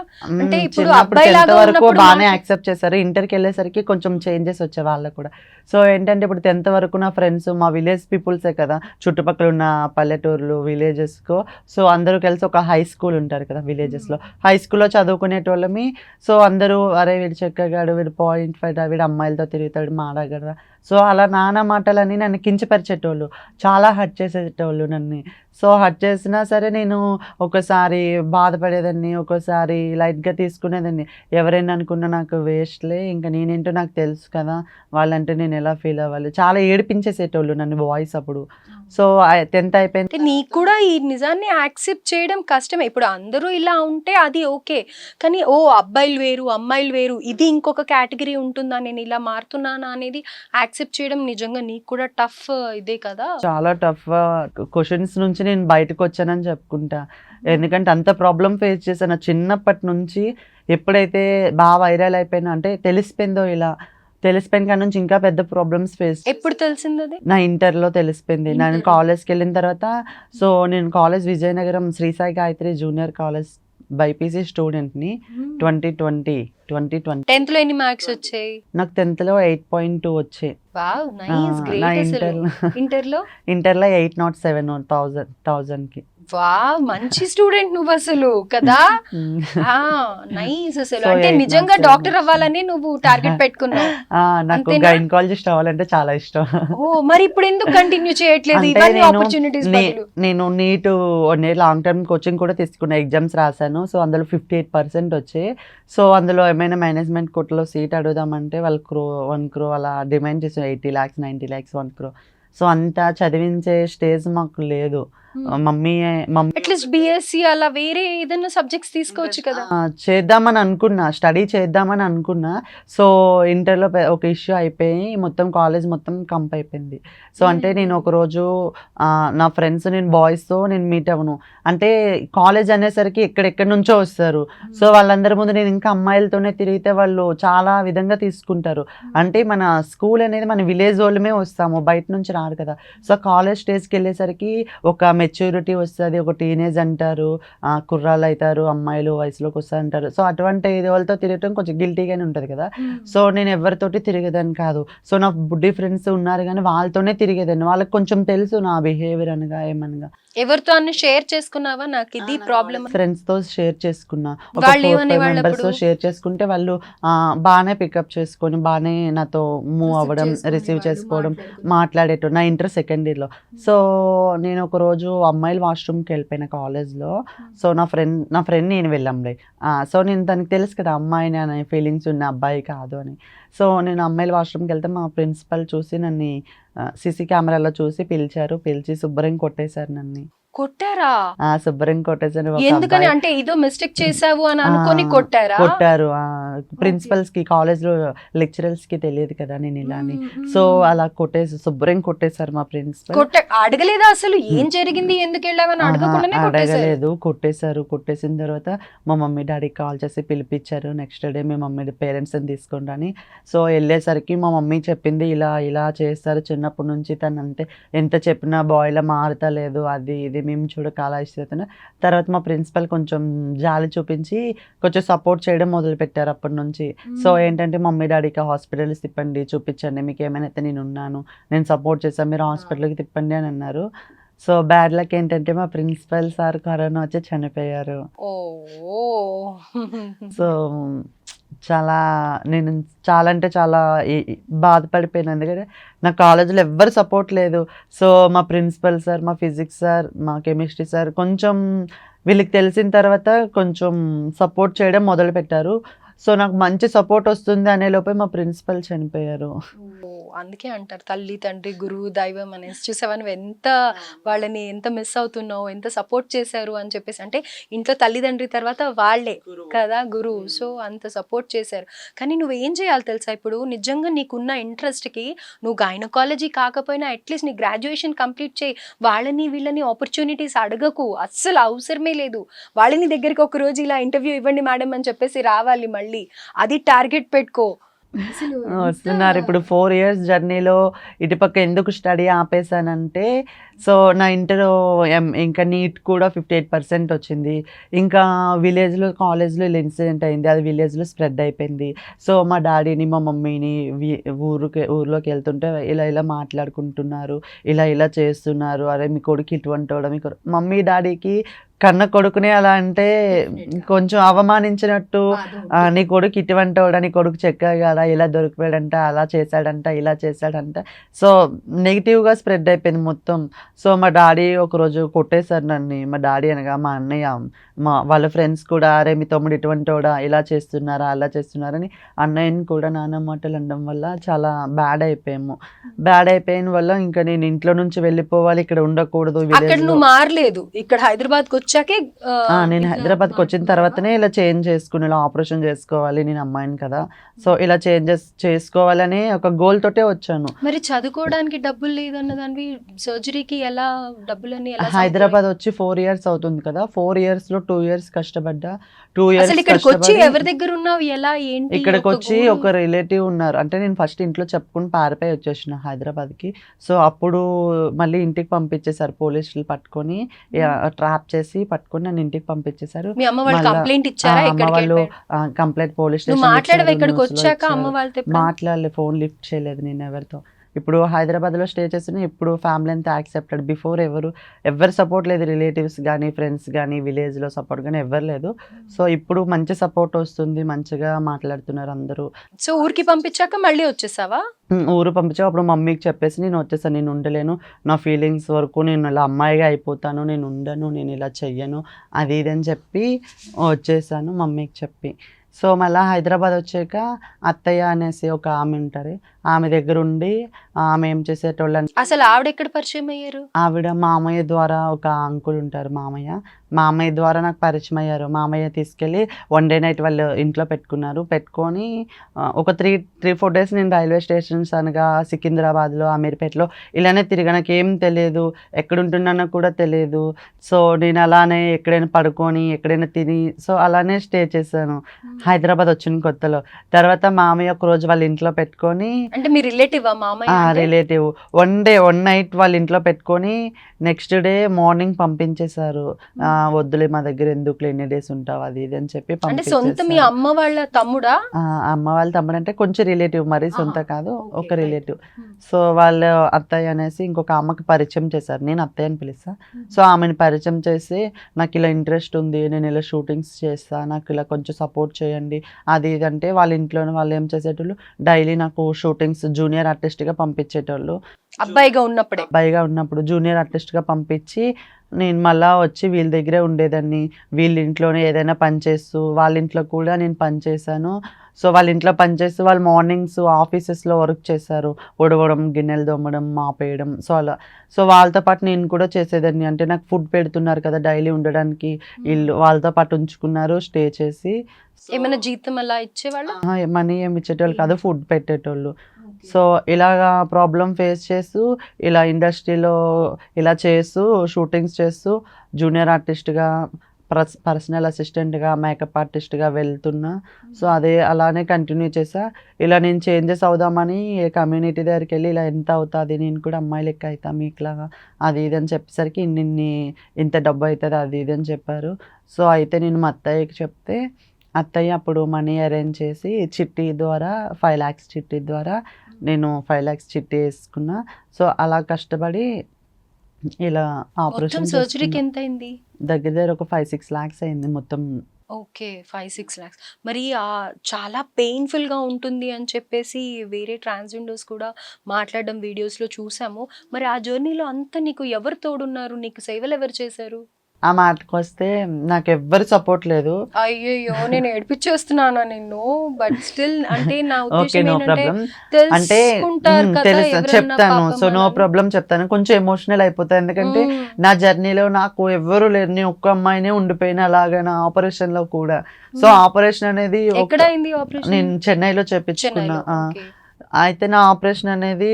అంటే ఇప్పుడు చిన్నప్పుడు అబ్బాయి 10th లాగా వరకు ఉన్నప్పుడు బాగానే యాక్సెప్ట్ చేశారు. ఇంటర్కి వెళ్ళేసరికి కొంచెం చేంజెస్ వచ్చాయి వాళ్ళకు కూడా. సో ఏంటంటే ఇప్పుడు 10th వరకు నా ఫ్రెండ్స్ మా విలేజ్ పీపుల్సే కదా, చుట్టుపక్కల ఉన్న పల్లెటూర్లు విలేజెస్కో. సో అందరూ కలిసి ఒక హై స్కూల్ ఉంటారు కదా విలేజెస్లో, హై స్కూల్లో చదువుకునేటోళ్ళమి. సో అందరూ అరే వీడు చెక్కగాడు, వీడు .5 వీడు అమ్మాయిలతో తిరుగుతాడు, మాడగడరా. సో అలా నానా మాటలని నన్ను కించపరిచేటోళ్ళు, చాలా హర్ట్ చేసేటోళ్ళు నన్ను. సో హర్ట్ చేసినా సరే నేను ఒకసారి బాధపడేదాన్ని, ఒక్కోసారి లైట్గా తీసుకునేదాన్ని. ఎవరైనా అనుకున్నా నాకు వేస్ట్లే, ఇంకా నేనేంటో నాకు తెలుసు కదా, వాళ్ళంటే నేను ఎలా ఫీల్ అవ్వాలి. చాలా ఏడిపించేసేటోళ్ళు నన్ను బాయ్స్ అప్పుడు. సో 10th అయిపోయింది. అంటే నీకు కూడా ఈ నిజాన్ని యాక్సెప్ట్ చేయడం కష్టమే. ఇప్పుడు అందరూ ఇలా ఉంటే అది ఓకే, కానీ ఓ అబ్బాయిలు వేరు అమ్మాయిలు వేరు, ఇది ఇంకొక కేటగిరీ ఉంటుందా, నేను ఇలా మారుతున్నానా అనేది యాక్సెప్ట్ చేయడం నిజంగా నీకు కూడా టఫ్ ఇదే కదా. చాలా టఫ్ క్వశ్చన్స్ నుంచి నేను బయటకు వచ్చానని చెప్పుకుంటా. ఎందుకంటే అంత ప్రాబ్లం ఫేస్ చేశాను చిన్నప్పటి నుంచి. ఎప్పుడైతే బాగా వైరల్ అయిపోయినా అంటే తెలిసిపోయిన కాడ నుంచి ఇంకా పెద్ద ప్రాబ్లమ్స్ ఫేస్. ఎప్పుడు తెలిసింది అది? నా ఇంటర్లో తెలిసిపోయింది. నేను కాలేజ్కి వెళ్ళిన తర్వాత, సో నేను college Vizianagaram Sri Sai Gayathri junior college BiPC స్టూడెంట్ని. 2020 10th లో ఎన్ని మార్క్స్ వచ్చాయి? నాకు 10th 8.2 వచ్చాయి. వావ్, నైస్, నా గ్రేట్. అసలు ఇంటర్లో 807 1000కి. వావ్, మంచి స్టూడెంట్ నువ్వు అసలు కదా. నైస్ అసలు. So, అంటే 8 నిజంగా marks డాక్టర్ అవ్వాలని నువ్వు టార్గెట్ పెట్టుకున్నావు. నాకు అంతేనా? గైనకాలజిస్ట్ అవ్వాలంటే చాలా ఇష్టం. ఓ, మరి ఇప్పుడు ఎందుకు కంటిన్యూ చేయట్లేదు అంటే ఇవన్నీ ఆపర్చునిటీస్ బదులు? నేను నీట్ లాంగ్ టర్మ్ కోచింగ్ కూడా తీసుకున్నా, ఎగ్జామ్స్ రాశాను. సో అందులో 58% వచ్చాయి. సో అందులో ఏమైనా మేనేజ్మెంట్ కోటాలో సీట్ అడుగుదామంటే వాళ్ళు 1 crore అలా డిమాండ్ చేసారు. 80 lakhs 90 lakhs 1 crore. సో అంతా చదివించే స్టేజ్ మాకు లేదు. మమ్మీ అట్లీస్ట్ బిఎస్సి అలా వేరే ఏదైనా సబ్జెక్ట్స్ తీసుకోవచ్చు కదా. చేద్దామని అనుకున్నా, స్టడీ చేద్దామని అనుకున్నా. సో ఇంటర్లో ఒక ఇష్యూ అయిపోయి మొత్తం కాలేజ్ మొత్తం కంప్ అయిపోయింది. సో అంటే నేను ఒకరోజు నా ఫ్రెండ్స్, నేను బాయ్స్తో నేను మీట్ అవ్వను. అంటే కాలేజ్ అనేసరికి ఎక్కడెక్కడి నుంచో వస్తారు. సో వాళ్ళందరి ముందు నేను ఇంకా అమ్మాయిలతోనే తిరిగితే వాళ్ళు చాలా విధంగా తీసుకుంటారు. అంటే మన స్కూల్ అనేది మన విలేజ్ వాళ్ళమే వస్తాము, బయట నుంచి రారు కదా. సో కాలేజ్ స్టేజ్కి వెళ్ళేసరికి ఒక మెచ్యూరిటీ వస్తుంది, ఒక టీనేజ్ అంటారు, కుర్రాళ్ళు అవుతారు, అమ్మాయిలు వయసులోకి వస్తారు అంటారు. సో అటువంటి వాళ్ళతో తిరగటం కొంచెం గిల్టీగానే ఉంటుంది కదా. సో నేను ఎవరితోటి తిరిగేదాన్ని కాదు. సో నా బుడ్డి ఫ్రెండ్స్ ఉన్నారు కానీ వాళ్ళతోనే తిరిగేదాన్ని. వాళ్ళకి కొంచెం తెలుసు నా బిహేవియర్ అనగా ఏమనగా. ఎవరితో అన్న షేర్ చేసుకున్నావా నాకు ఇది ప్రాబ్లమ్? ఫ్రెండ్స్తో షేర్ చేసుకున్నా, ఒక వాళ్ళు 4-5 ఏమనేవాళ్ళు మెంబర్స్తో అప్పుడు? షేర్ చేసుకుంటే వాళ్ళు బాగానే పికప్ చేసుకొని బాగానే నాతో మూవ్ అవ్వడం, రిసీవ్ చేసుకోవడం, మాట్లాడేటో. నా ఇంటర్ 2nd yearలో. సో నేను ఒక రోజు అమ్మాయిల వాష్రూమ్కి వెళ్ళిపోయిన కాలేజ్లో. సో నా ఫ్రెండ్ నేను వెళ్ళాంలే. సో నేను తనకి తెలుసు కదా అమ్మాయిని అనే ఫీలింగ్స్ ఉన్న, అబ్బాయి కాదు అని. సో నేను అమ్మాయిల వాష్రూమ్కి వెళ్తే మా ప్రిన్సిపల్ చూసి నన్ను సీసీ కెమెరాలో చూసి పిలిచి శుభ్రం కొట్టేశారు నన్ను. కొట్టారా? శుభ్రం కొట్టేశారు. ఒక ఎందుకని? అబ్బాయి అంటే ఏదో మిస్టేక్ చేసావు అని అనుకొని కొట్టారా? కొట్టారు. ప్రిన్సిపల్స్ కి, కాలేజ్ లో లెక్చరర్స్ కి తెలియదు కదా నేను ఇలా అని. సో అలా శుభ్రం కొట్టేశారు మా ప్రిన్సిపల్. అడగలేదా అసలు ఏం జరిగింది, ఎందుకు వెళ్ళావని? అడగకుండానే అడగలేదు, కొట్టేశారు. కొట్టేసిన తర్వాత మా మమ్మీ డాడీకి కాల్ చేసి పిలిపించారు. నెక్స్ట్ డే మీ మమ్మీ పేరెంట్స్ అని తీసుకుంటాని. సో వెళ్ళేసరికి మా మమ్మీ చెప్పింది, ఇలా ఇలా చేస్తారు చిన్నప్పటి నుంచి తను, అంటే ఎంత చెప్పినా బాయ్లా మారుతలేదు, అది ఇది మేము చూడక అలా ఇస్తున్నా. తర్వాత మా ప్రిన్సిపల్ కొంచెం జాలి చూపించి కొంచెం సపోర్ట్ చేయడం మొదలు పెట్టారు అప్పటి నుంచి. సో ఏంటంటే మమ్మీ డాడీకి హాస్పిటల్స్ తిప్పండి, చూపించండి, మీకు ఏమైనా అయితే నేను ఉన్నాను, నేను సపోర్ట్ చేస్తాను, మీరు హాస్పిటల్కి తిప్పండి అని అన్నారు. సో బ్యాడ్ లక్ ఏంటంటే మా ప్రిన్సిపల్ సార్ కరోనా వచ్చి చనిపోయారు. సో నేను చాలా అంటే చాలా బాధపడిపోయాను. ఎందుకంటే నా కాలేజీలో ఎవ్వరు సపోర్ట్ లేదు. సో మా ప్రిన్సిపల్ సార్, మా ఫిజిక్స్ సార్, మా కెమిస్ట్రీ సార్ కొంచెం వీళ్ళకి తెలిసిన తర్వాత కొంచెం సపోర్ట్ చేయడం మొదలుపెట్టారు. సో నాకు మంచి సపోర్ట్ వస్తుంది అనే లోపే మా ప్రిన్సిపల్ చనిపోయారు. అందుకే అంటారు తల్లి, తండ్రి, గురువు, దైవం అనేసి. చూసావా నువ్వు ఎంత వాళ్ళని ఎంత మిస్ అవుతున్నావు, ఎంత సపోర్ట్ చేశారు అని చెప్పేసి. అంటే ఇంట్లో తల్లిదండ్రి తర్వాత వాళ్ళే కదా గురువు. సో అంత సపోర్ట్ చేశారు. కానీ నువ్వు ఏం చేయాలి తెలుసా, ఇప్పుడు నిజంగా నీకున్న ఇంట్రెస్ట్కి నువ్వు గైనకాలజీ కాకపోయినా అట్లీస్ట్ నీ గ్రాడ్యుయేషన్ కంప్లీట్ చేయి. వాళ్ళని వీళ్ళని ఆపర్చునిటీస్ అడగకు, అస్సలు అవసరమే లేదు. వాళ్ళని దగ్గరికి ఒక రోజు ఇలా ఇంటర్వ్యూ ఇవ్వండి మేడం అని చెప్పేసి రావాలి, మళ్ళీ అది టార్గెట్ పెట్టుకో. వస్తున్నారు. ఇప్పుడు 4 years జర్నీలో ఇటుపక్క ఎందుకు స్టడీ ఆపేసానంటే, సో నా ఇంటర్ ఇంకా నీట్ కూడా 58% వచ్చింది. ఇంకా విలేజ్లో కాలేజ్లో ఇన్సిడెంట్ అయింది, అది విలేజ్లో స్ప్రెడ్ అయిపోయింది. సో మా డాడీని మా మమ్మీని ఊర్లోకి వెళ్తుంటే ఇలా మాట్లాడుకుంటున్నారు, ఇలా చేస్తున్నారు, అరే మీ కొడుకు ఇటువంటి వాడు, మమ్మీ డాడీకి కన్న కొడుకునే అలా అంటే కొంచెం అవమానించినట్టు. నీ కొడుకు ఇటువంటి వాడా, నీ కొడుకు చెక్కగాడా, ఇలా దొరికిపోయాడంట, అలా చేశాడంట, ఇలా చేశాడంట. సో నెగిటివ్గా స్ప్రెడ్ అయిపోయింది మొత్తం. సో మా డాడీ ఒకరోజు కొట్టేశారు నన్ను. మా డాడీ అనగా మా అన్నయ్య, వాళ్ళ ఫ్రెండ్స్ కూడా, అరే మీ తమ్ముడు ఇటువంటి వాడా, ఇలా చేస్తున్నారా, అలా చేస్తున్నారని అన్నయ్యని కూడా నాన్న మాటలు అనడం వల్ల చాలా బ్యాడ్ అయిపోయాము. బ్యాడ్ అయిపోయిన వల్ల ఇంకా నేను ఇంట్లో నుంచి వెళ్ళిపోవాలి, ఇక్కడ ఉండకూడదు. నువ్వు మారలేదు, ఇక్కడ హైదరాబాద్కి వచ్చాకే. నేను హైదరాబాద్కి వచ్చిన తర్వాతనే ఇలా చేంజ్ చేసుకుని, ఇలా ఆపరేషన్ చేసుకోవాలి, నేను అమ్మాయిని కదా, సో ఇలా చేంజెస్ చేసుకోవాలని ఒక గోల్ తోటే వచ్చాను. మరి చదువుకోవడానికి డబ్బులు లేదన్న దానివి, సర్జరీకి ఎలా డబ్బులని? హైదరాబాద్ వచ్చి 4 years అవుతుంది కదా, 4 years లో 2 years కష్టపడ్డా. 2 years ఇక్కడికి వచ్చి ఎవరి దగ్గర ఉన్నావు, ఎలా ఏంటి? ఇక్కడికి వచ్చి ఒక రిలేటివ్ ఉన్నారు. అంటే నేను ఫస్ట్ ఇంట్లో చెప్పుకుని పారిపోయి వచ్చేసిన హైదరాబాద్కి. సో అప్పుడు మళ్ళీ ఇంటికి పంపించేశారు, పోలీసులు పట్టుకొని ట్రాప్ చేసి పట్టుకొని నన్ను ఇంటికి పంపించేశారు. మీ అమ్మ వాళ్ళు కంప్లైంట్ ఇచ్చారా? అమ్మ వాళ్ళు కంప్లైంట్ పోలీస్ స్టేషన్ మాట్లాడలే, ఫోన్ లిఫ్ట్ చేయలేదు నేను ఎవరితో. ఇప్పుడు హైదరాబాద్లో స్టే చేస్తున్నా, ఇప్పుడు ఫ్యామిలీ అంతా యాక్సెప్టెడ్. బిఫోర్ ఎవరు సపోర్ట్ లేదు, రిలేటివ్స్ కానీ, ఫ్రెండ్స్ కానీ, విలేజ్లో సపోర్ట్ కానీ ఎవరు లేదు. సో ఇప్పుడు మంచి సపోర్ట్ వస్తుంది, మంచిగా మాట్లాడుతున్నారు అందరూ. సో ఊరికి పంపించాక మళ్ళీ వచ్చేసావా? ఊరు పంపించాక అప్పుడు మమ్మీకి చెప్పేసి నేను వచ్చేసాను, నేను ఉండలేను, నా ఫీలింగ్స్ వరకు నేను ఇలా అమ్మాయిగా అయిపోతాను, నేను ఉండను, నేను ఇలా చెయ్యను, అది ఇది అని చెప్పి వచ్చేసాను మమ్మీకి చెప్పి. సో మళ్ళీ హైదరాబాద్ వచ్చాక అత్తయ్య అనేసి ఒక ఆమె ఉంటారు, ఆమె దగ్గర ఉండి ఆమె ఏం చేసేటోళ్ళని. అసలు ఆవిడ ఎక్కడ పరిచయం అయ్యారు? ఆవిడ మామయ్య ద్వారా, ఒక అంకుల్ ఉంటారు మామయ్య ద్వారా నాకు పరిచయం అయ్యారు. మామయ్య తీసుకెళ్ళి 1 day night వాళ్ళు ఇంట్లో పెట్టుకొని ఒక 3-4 days నేను రైల్వే స్టేషన్స్ అనగా సికింద్రాబాద్లో, అమీర్పేటలో ఇలానే తిరిగా. నాకు ఏం తెలియదు, ఎక్కడుంటున్నానో కూడా తెలియదు. సో నేను అలానే ఎక్కడైనా పడుకొని, ఎక్కడైనా తిని, సో అలానే స్టే చేశాను హైదరాబాద్ వచ్చిన కొత్తలో. తర్వాత మామయ్య ఒక రోజు వాళ్ళ ఇంట్లో పెట్టుకొని, అంటే మీ రిలేటివ్? రిలేటివ్ 1 night వాళ్ళ ఇంట్లో పెట్టుకొని నెక్స్ట్ డే మార్నింగ్ పంపించేశారు. వద్దులే మా దగ్గర ఎందుకు ఎన్ని డేస్ ఉంటావు, అది ఇది అని చెప్పి పంపించేశారు. మీ అమ్మ వాళ్ళ తమ్ముడా? అమ్మ వాళ్ళ తమ్ముడు అంటే కొంచెం రిలేటివ్, మరీ సొంత కాదు, ఒక రిలేటివ్. సో వాళ్ళు అత్తయ్య అనేసి ఇంకొక అమ్మకి పరిచయం చేశారు, నేను అత్తయ్య అని పిలుస్తా. సో ఆమెను పరిచయం చేసి, నాకు ఇలా ఇంట్రెస్ట్ ఉంది, నేను ఇలా షూటింగ్స్ చేస్తా, నాకు ఇలా కొంచెం సపోర్ట్ చేయండి, అది ఇది అంటే వాళ్ళ ఇంట్లోనే వాళ్ళు ఏం చేసేటోళ్ళు, డైలీ నాకు షూటింగ్స్ జూనియర్ ఆర్టిస్ట్గా పంపించేటోళ్ళు. అబ్బాయిగా ఉన్నప్పుడు జూనియర్ ఆర్టిస్ట్గా పంపించి నేను మళ్ళా వచ్చి వీళ్ళ దగ్గరే ఉండేదాన్ని. వీళ్ళ ఇంట్లోనే ఏదైనా పని చేస్తూ, వాళ్ళ ఇంట్లో కూడా నేను పని చేశాను. సో వాళ్ళ ఇంట్లో పనిచేస్తూ వాళ్ళు మార్నింగ్స్ ఆఫీసెస్లో వర్క్ చేశారు, ఉడవడం, గిన్నెలు తోమడం, మాపేయడం. సో అలా సో వాళ్ళతో పాటు నేను కూడా చేసేదాన్ని. అంటే నాకు ఫుడ్ పెడుతున్నారు కదా డైలీ ఉండడానికి, ఇల్లు వాళ్ళతో పాటు ఉంచుకున్నారు స్టే చేసి. ఏమైనా జీతం అలా ఇచ్చేవాళ్ళ? మనీ ఏమి ఇచ్చేటోళ్ళు కాదు, ఫుడ్ పెట్టేటోళ్ళు. సో ఇలాగా ప్రాబ్లం ఫేస్ చేస్తూ ఇలా ఇండస్ట్రీలో ఇలా చేస్తూ షూటింగ్స్ చేస్తూ జూనియర్ ఆర్టిస్ట్గా, పర్సనల్ అసిస్టెంట్గా, మేకప్ ఆర్టిస్ట్గా వెళ్తున్నా. సో అదే అలానే కంటిన్యూ చేసా. ఇలా నేను చేంజెస్ అవుదామని కమ్యూనిటీ దగ్గరికి వెళ్ళి ఇలా ఎంత అవుతుంది, నేను కూడా అమ్మాయి లెక్క అవుతా మీకులాగా అది ఇది అని చెప్పేసరికి ఇంత డబ్బు అవుతుంది అది ఇది అని చెప్పారు. సో అయితే నేను మా అత్తయ్యకి చెప్తే అత్తయ్య అప్పుడు మనీ అరేంజ్ చేసి చిట్టి ద్వారా 5 lakhs చిట్టి ద్వారా నేను 5 lakhs చిట్టి వేసుకున్నా. సో అలా కష్టపడి ఇలా ఆపరేషన్ సర్జరీకి ఎంత అయింది? దగ్గర దగ్గర ఒక 5-6 lakhs అయింది మొత్తం. Okay, 5-6 lakhs. మరి చాలా పెయిన్ఫుల్ గా ఉంటుంది అని చెప్పేసి వేరే ట్రాన్స్జెండర్స్ కూడా మాట్లాడడం వీడియోస్ లో చూసాము. మరి ఆ జర్నీలో అంతా నీకు ఎవరు తోడున్నారు? నీకు సేవలు ఎవరు చేశారు? ఆ మాటకు వస్తే నాకు ఎవ్వరు సపోర్ట్ లేదు. అయ్యయ్యో, నేను ఏడిపించేస్తున్నానా నిన్ను? బట్ స్టిల్ అంటే నా ఓకే, ఉద్దేశం నో ఏంటంటే ప్రాబ్లం. అంటే తెలుసుకుంటారు కదా తెలుసు, ఎవరన్నా చెప్తాను. పాపం సో నో మనల్ని. ప్రాబ్లం చెప్తాను. కొంచెం ఎమోషనల్ అయిపోతాను ఎందుకంటే నా జర్నీలో నాకు ఎవ్వరు లేరు, నేను ఒక్క అమ్మాయినే ఉండిపోయిన అలాగా నా ఆపరేషన్ లో కూడా. సో ఆపరేషన్ అనేది ఎక్కడ అయింది ఆపరేషన్? నేను చెన్నైలో చేపించుకున్నా. అయితే నా ఆపరేషన్ అనేది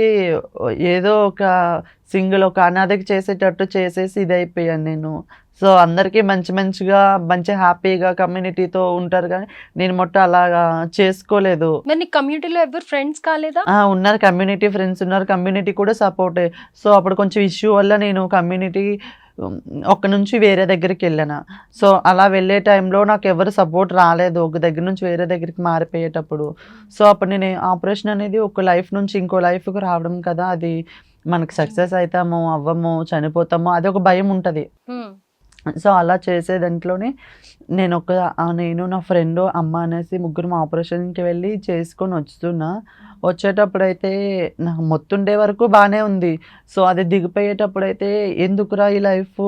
ఏదో ఒక సింగిల్ ఒక అనాథకి చేసేటట్టు చేసేసి ఇది అయిపోయాను నేను. సో అందరికీ మంచిగా మంచి హ్యాపీగా కమ్యూనిటీతో ఉంటారు కానీ నేను మొత్తం అలాగా చేసుకోలేదు. మరి నీ కమ్యూనిటీలో ఎవరు ఫ్రెండ్స్ కాలేదా? ఉన్నారు, కమ్యూనిటీ ఫ్రెండ్స్ ఉన్నారు, కమ్యూనిటీ కూడా సపోర్టే. సో అప్పుడు కొంచెం ఇష్యూ వల్ల నేను కమ్యూనిటీ ఒక నుంచి వేరే దగ్గరికి వెళ్ళాను. సో అలా వెళ్ళే టైంలో నాకు ఎవరు సపోర్ట్ రాలేదు, ఒక దగ్గర నుంచి వేరే దగ్గరికి మారిపోయేటప్పుడు. సో అప్పుడు నేను ఆపరేషన్ అనేది ఒక లైఫ్ నుంచి ఇంకో లైఫ్కి రావడం కదా, అది మనకి సక్సెస్ అవుతామో అవ్వమో చనిపోతామో అది ఒక భయం ఉంటుంది. సో అలా చేసే దాంట్లోనే నేను నా ఫ్రెండ్ అమ్మ అనేసి ముగ్గురు ఆపరేషన్కి వెళ్ళి చేసుకొని వచ్చేటప్పుడు అయితే నాకు మొత్తుండే వరకు బాగానే ఉంది. సో అది దిగిపోయేటప్పుడు అయితే ఎందుకురా ఈ లైఫ్,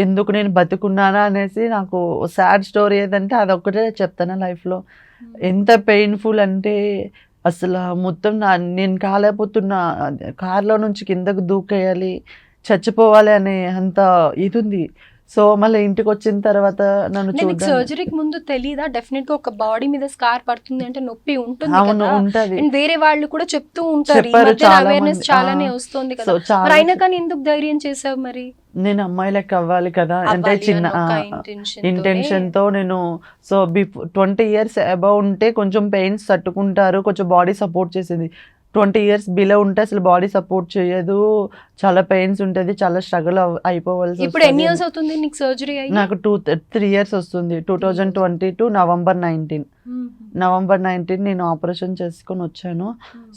ఎందుకు నేను బతుకున్నానా అనేసి నాకు సాడ్ స్టోరీ ఏదంటే అదొక్కటే చెప్తాను. లైఫ్లో ఎంత పెయిన్ఫుల్ అంటే అసలు మొత్తం నేను కాలేకపోతున్నా, కార్లో నుంచి కిందకు దూకేయాలి, చచ్చిపోవాలి అనే అంత ఇది ఉంది. సో మళ్ళీ ఇంటికి వచ్చిన తర్వాత నన్ను చూడడానికి సర్జరీకి ముందు తెలీదా డెఫినెట్ గా ఒక బాడీ మీద స్కార్ పడుతుంది అంటే నొప్పి ఉంటుంది అవును కదా? ఉంటది. And వేరే వాళ్ళు కూడా చెప్తూ ఉంటారు, ఈ చెప్పారు మధ్య చాలా అవేర్నెస్ మంది. చాలానే వస్తుంది సో కదా. మరి చాలా అయినా కానీ ఎందుకు ధైర్యం చేసావు మరి? నేను అమ్మాయి లెక్క అవ్వాలి కదా అంటే అవ్వాలి చిన్న అన్న ఒక intention తోనే. ఇంటెన్షన్ తో నేను సో 20 years అబౌవ్ ఉంటే కొంచెం పెయిన్స్ తట్టుకుంటారు, కొంచెం బాడీ సపోర్ట్ చేసేది. 20 years బిలో ఉంటే అసలు బాడీ సపోర్ట్ చేయదు, చాలా పెయిన్స్ ఉంటుంది, చాలా స్ట్రగుల్ అయిపోవాల్సి ఇప్పుడు ఎన్ని వస్తుంది. ఇయర్స్ అవుతుంది నీకు సర్జరీ అయ్యి? నాకు 3 years వస్తుంది. 2022 నవంబర్ 19 నేను ఆపరేషన్ చేసుకొని వచ్చాను.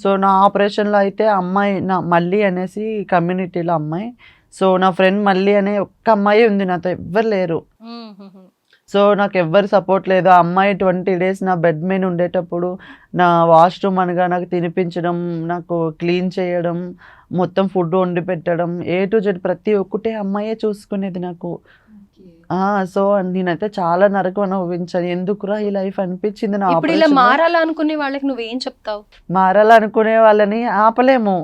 సో నా ఆపరేషన్లో అయితే అమ్మాయి మళ్ళీ అనేసి కమ్యూనిటీలో అమ్మాయి, సో నా ఫ్రెండ్ మళ్ళీ అనే ఒక్క అమ్మాయి ఉంది, నాతో ఎవ్వరు లేరు. సో నాకు ఎవ్వరు సపోర్ట్ లేదు. ఆ అమ్మాయి 20 days నా బెడ్ మీద ఉండేటప్పుడు నా వాష్రూమ్ అనగా నాకు తినిపించడం, నాకు క్లీన్ చేయడం, మొత్తం ఫుడ్ వండి పెట్టడం, A to Z ప్రతి ఒక్కటే అమ్మాయే చూసుకునేది నాకు. సో నేనైతే చాలా నరకం అనుభవించాను, ఎందుకురా ఈ లైఫ్ అనిపించింది నా ఇప్పుడు ఇలా ఆపరేషన్లో. మారాలనుకునే వాళ్ళకి నువ్వేం చెప్తావు? మారాలనుకునే వాళ్ళని ఆపలేము.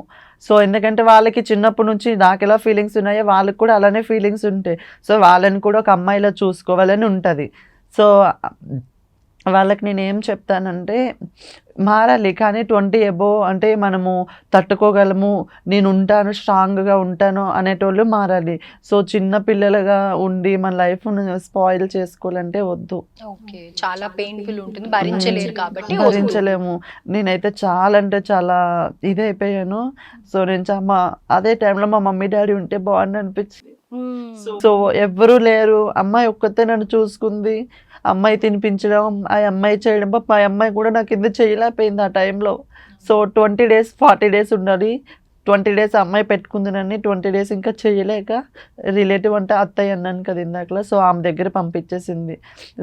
సో ఎందుకంటే వాళ్ళకి చిన్నప్పటి నుంచి నాకు ఎలా ఫీలింగ్స్ ఉన్నాయో వాళ్ళకి కూడా అలానే ఫీలింగ్స్ ఉంటాయి. సో వాళ్ళని కూడా ఒక అమ్మాయిలా చూసుకోవాలని ఉంటుంది. సో వాళ్ళకి నేను ఏం చెప్తానంటే మారాలి, కానీ 20 above అంటే మనము తట్టుకోగలము, నేను ఉంటాను, స్ట్రాంగ్గా ఉంటాను అనేటోళ్ళు మారాలి. సో చిన్న పిల్లలుగా ఉండి మన లైఫ్ను స్పాయిల్ చేసుకోవాలంటే వద్దు. ఓకే, చాలా పెయిన్ఫుల్ ఉంటుంది, భరించలేరు కాబట్టి భరించలేము. నేనైతే చాలా అంటే చాలా ఇదైపోయాను. సో నేను అదే టైంలో మా మమ్మీ డాడీ ఉంటే బాగుంది అనిపించింది. సో ఎవ్వరూ లేరు, అమ్మాయి ఒక్కతే నన్ను చూసుకుంది, అమ్మాయి తినిపించడం, ఆ అమ్మాయి చేయడం, ఆ అమ్మాయి కూడా నాకు కింద చేయలేకపోయింది ఆ టైంలో. సో 20 days 40 days ఉండాలి, 20 days అమ్మాయి పెట్టుకుంది నన్ను, 20 days ఇంకా చేయలేక రిలేటివ్ అంటే అత్తయ్య అన్నాను కదా ఇందాకలా, సో ఆమె దగ్గర పంపించేసింది.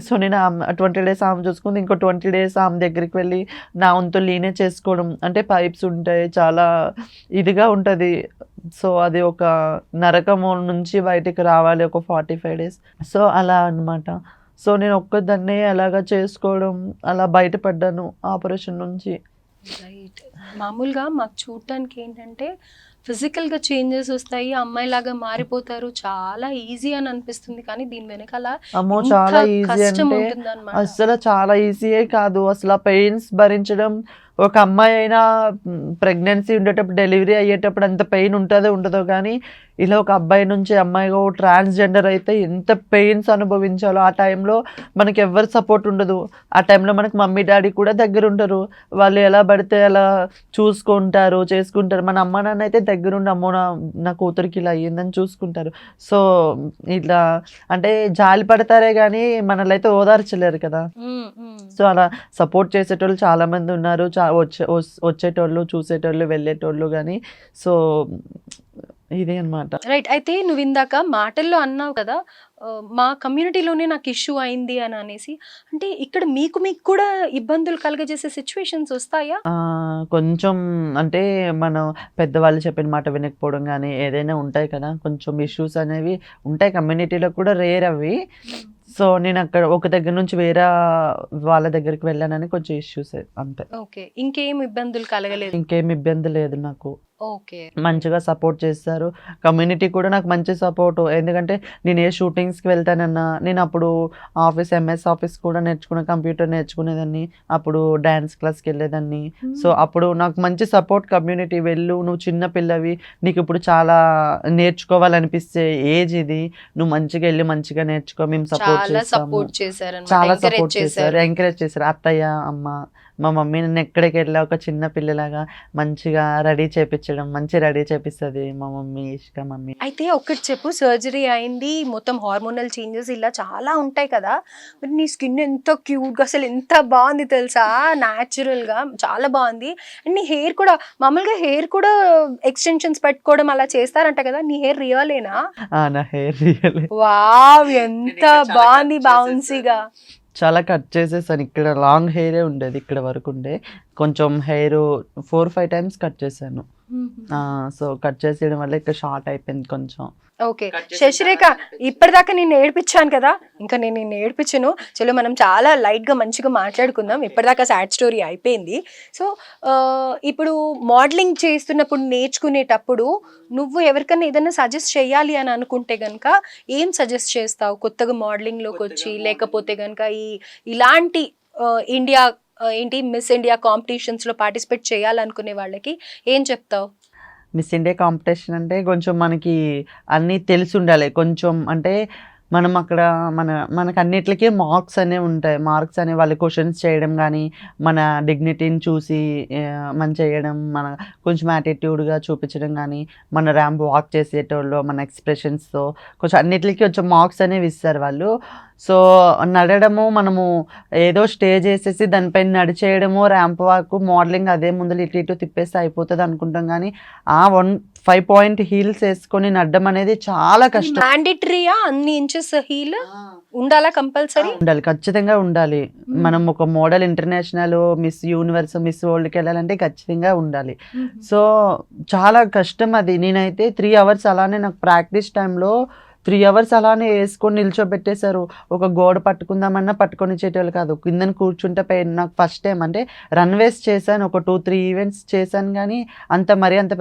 సో నేను 20 days ఆమె చూసుకుంది, ఇంకో 20 days ఆమె దగ్గరికి వెళ్ళి నా వంతు లీనే చేసుకోవడం. అంటే పైప్స్ ఉంటాయి, చాలా ఇదిగా ఉంటుంది. సో అది ఒక నరకము నుంచి బయటికి రావాలి ఒక 45 days. సో అలా అనమాట. సో నేను ఒక్కదాన్నే అలాగా చేసుకోవడం, అలా బయటపడ్డాను ఆపరేషన్ నుంచి. రైట్. మామూలుగా మాకు చూడటానికి ఏంటంటే ఫిజికల్గా చేంజెస్ వస్తాయి, అమ్మాయిలాగా మారిపోతారు, చాలా ఈజీ అని అనిపిస్తుంది, కానీ దీని వెనకాల అమ్మో ఇంత చాలా ఈజీ కష్టం అంటే ఉంటుందన్నమాట. అసలు చాలా ఈజీయే కాదు. అసలు ఆ పెయిన్స్ భరించడం, ఒక అమ్మాయి అయినా ప్రెగ్నెన్సీ ఉండేటప్పుడు, డెలివరీ అయ్యేటప్పుడు అంత పెయిన్ ఉంటుందో కానీ ఇలా ఒక అబ్బాయి నుంచి అమ్మాయిగా ట్రాన్స్జెండర్ అయితే ఎంత పెయిన్స్ అనుభవించాలో. ఆ టైంలో మనకి ఎవరు సపోర్ట్ ఉండదు. ఆ టైంలో మనకి మమ్మీ డాడీ కూడా దగ్గర ఉంటారు. వాళ్ళు ఎలా పడితే అలా చూసుకుంటారు, చేసుకుంటారు. మన అమ్మ నాన్న అయితే దగ్గరుండి అమ్మో నా కూతురికి ఇలా అయ్యిందని చూసుకుంటారు. సో ఇట్లా అంటే జాలి పడతారే కానీ మనల్ని అయితే ఓదార్చలేరు కదా. సో అలా సపోర్ట్ చేసేటోళ్ళు చాలామంది ఉన్నారు. వచ్చేటోళ్ళు, చూసేటోళ్ళు, వెళ్ళేటోళ్ళు కానీ. సో ఇదే అనమాట. రైట్. అయితే నువ్వు ఇందాక మాటల్లో అన్నావు కదా, మా కమ్యూనిటీలోనే నాకు ఇష్యూ అయింది అని అనేసి. అంటే ఇక్కడ మీకు కూడా ఇబ్బందులు కలగజేసే సిచ్యువేషన్స్ వస్తాయా? కొంచెం అంటే మనం పెద్దవాళ్ళు చెప్పిన మాట వినకపోవడం కానీ ఏదైనా ఉంటాయి కదా, కొంచెం ఇష్యూస్ అనేవి ఉంటాయి కమ్యూనిటీలో కూడా, రేర్ అవి. సో నేను అక్కడ ఒక దగ్గర నుంచి వేరే వాళ్ళ దగ్గరికి వెళ్ళానని కొంచెం ఇష్యూస్ అంతే. ఓకే. ఇంకేం ఇబ్బందులు కలగలేదు? ఇంకేం ఇబ్బంది లేదు నాకు. ఓకే. మంచిగా సపోర్ట్ చేస్తారు. కమ్యూనిటీ కూడా నాకు మంచి సపోర్ట్. ఎందుకంటే నేను ఏ షూటింగ్స్కి వెళ్తానన్నా, నేను అప్పుడు ఎంఎస్ ఆఫీస్ కూడా కంప్యూటర్ నేర్చుకునేదాన్ని. అప్పుడు డ్యాన్స్ క్లాస్కి వెళ్ళేదాన్ని. సో అప్పుడు నాకు మంచి సపోర్ట్ కమ్యూనిటీ. నువ్వు చిన్న పిల్లవి, నీకు ఇప్పుడు చాలా నేర్చుకోవాలనిపిస్తే ఏజ్ ఇది, నువ్వు మంచిగా వెళ్ళి మంచిగా నేర్చుకో, మేము సపోర్ట్ చేస్తాము. చాలా సపోర్ట్ చేశారు, ఎంకరేజ్ చేశారు. అత్తయ్య, అమ్మ, మా మమ్మీ నన్ను ఎక్కడికి వెళ్ళా ఒక చిన్న పిల్లలాగా మంచిగా రెడీ చేపించడం, మంచి రెడీ చేపిస్తుంది మా మమ్మీ, ఇష్క మమ్మీ. అయితే ఒక్కటి చెప్పు, సర్జరీ అయింది, మొత్తం హార్మోనల్ చేంజెస్ ఇలా చాలా ఉంటాయి కదా, మరి నీ స్కిన్ ఎంత క్యూట్గా, అసలు ఎంత బాగుంది తెలుసా, న్యాచురల్గా చాలా బాగుంది. అండ్ నీ హెయిర్ కూడా, మామూలుగా హెయిర్ కూడా ఎక్స్టెన్షన్స్ పెట్టుకోవడం అలా చేస్తారంట కదా, నీ హెయిర్ రియలేనా? నా హెయిర్ రియలే. వావ్, ఎంత బాగుంది బౌన్సీగా. చాలా కట్ చేసేసాను. ఇక్కడ లాంగ్ హెయిరే ఉండేది, ఇక్కడ వరకు ఉండే. కొంచెం హెయిర్ 4-5 టైమ్స్ కట్ చేశాను. సో కట్ చేసేయడం వల్ల ఇక్కడ షార్ట్ అయిపోయింది కొంచెం. ఓకే. శశిరేఖ, ఇప్పటిదాకా నేను ఏడిపించాను కదా, ఇంకా నేను నిన్ను ఏడిపించను. చలో మనం చాలా లైట్గా మంచిగా మాట్లాడుకుందాం. ఇప్పటిదాకా సాడ్ స్టోరీ అయిపోయింది. సో ఇప్పుడు మోడలింగ్ చేస్తున్నప్పుడు, నేర్చుకునేటప్పుడు నువ్వు ఎవరికైనా ఏదైనా సజెస్ట్ చేయాలి అని అనుకుంటే కనుక ఏం సజెస్ట్ చేస్తావు? కొత్తగా మోడలింగ్లోకి వచ్చి, లేకపోతే కనుక ఇలాంటి ఇండియా మిస్ ఇండియా కాంపిటీషన్స్లో పార్టిసిపేట్ చేయాలనుకునే వాళ్ళకి ఏం చెప్తావు? మిస్ ఇండియా కాంపిటీషన్ అంటే కొంచెం మనకి అన్నీ తెలిసి ఉండాలి. కొంచెం అంటే మనం అక్కడ మనకు అన్నిటికీ మార్క్స్ అనేవి ఉంటాయి. మార్క్స్ అనే వాళ్ళు క్వశ్చన్స్ చేయడం కానీ, మన డిగ్నిటీని చూసి మనం చేయడం, మన కొంచెం యాటిట్యూడ్గా చూపించడం కానీ, మన ర్యాంప్ వాక్ చేసేటోళ్ళు మన ఎక్స్ప్రెషన్స్తో కొంచెం అన్నిటికీ కొంచెం మార్క్స్ అనేవి ఇస్తారు వాళ్ళు. సో నడవడము, మనము ఏదో స్టేజ్ వేసేసి దానిపైన నడిచేయడము, ర్యాంప్ వాక్, మోడలింగ్ అదే ముందు ఇటు తిప్పేస్తే అయిపోతుంది అనుకుంటాం, కానీ ఆ 5 పాయింట్ హీల్స్ వేసుకొని నడడం అనేది చాలా కష్టం. మ్యాండేటరీయా అన్ని ఇంచెస్ హీల్ ఉండాలా? కంపల్సరీ ఉండాలి, ఖచ్చితంగా ఉండాలి. మనం ఒక model international, Miss Universe, Miss వరల్డ్కి వెళ్ళాలంటే ఖచ్చితంగా ఉండాలి. సో చాలా కష్టం అది. నేనైతే 3 అవర్స్ అలానే, నాకు ప్రాక్టీస్ టైంలో 3 అవర్స్ అలానే వేసుకొని నిల్చోబెట్టేశారు. ఒక గోడ పట్టుకుందామన్నా పట్టుకొని ఇచ్చేటోళ్ళు కాదు. కిందన కూర్చుంటే పెయిన్. నాకు ఫస్ట్ టైం అంటే రన్వేస్ చేశాను, ఒక 2-3 ఈవెంట్స్ చేశాను, కానీ అంత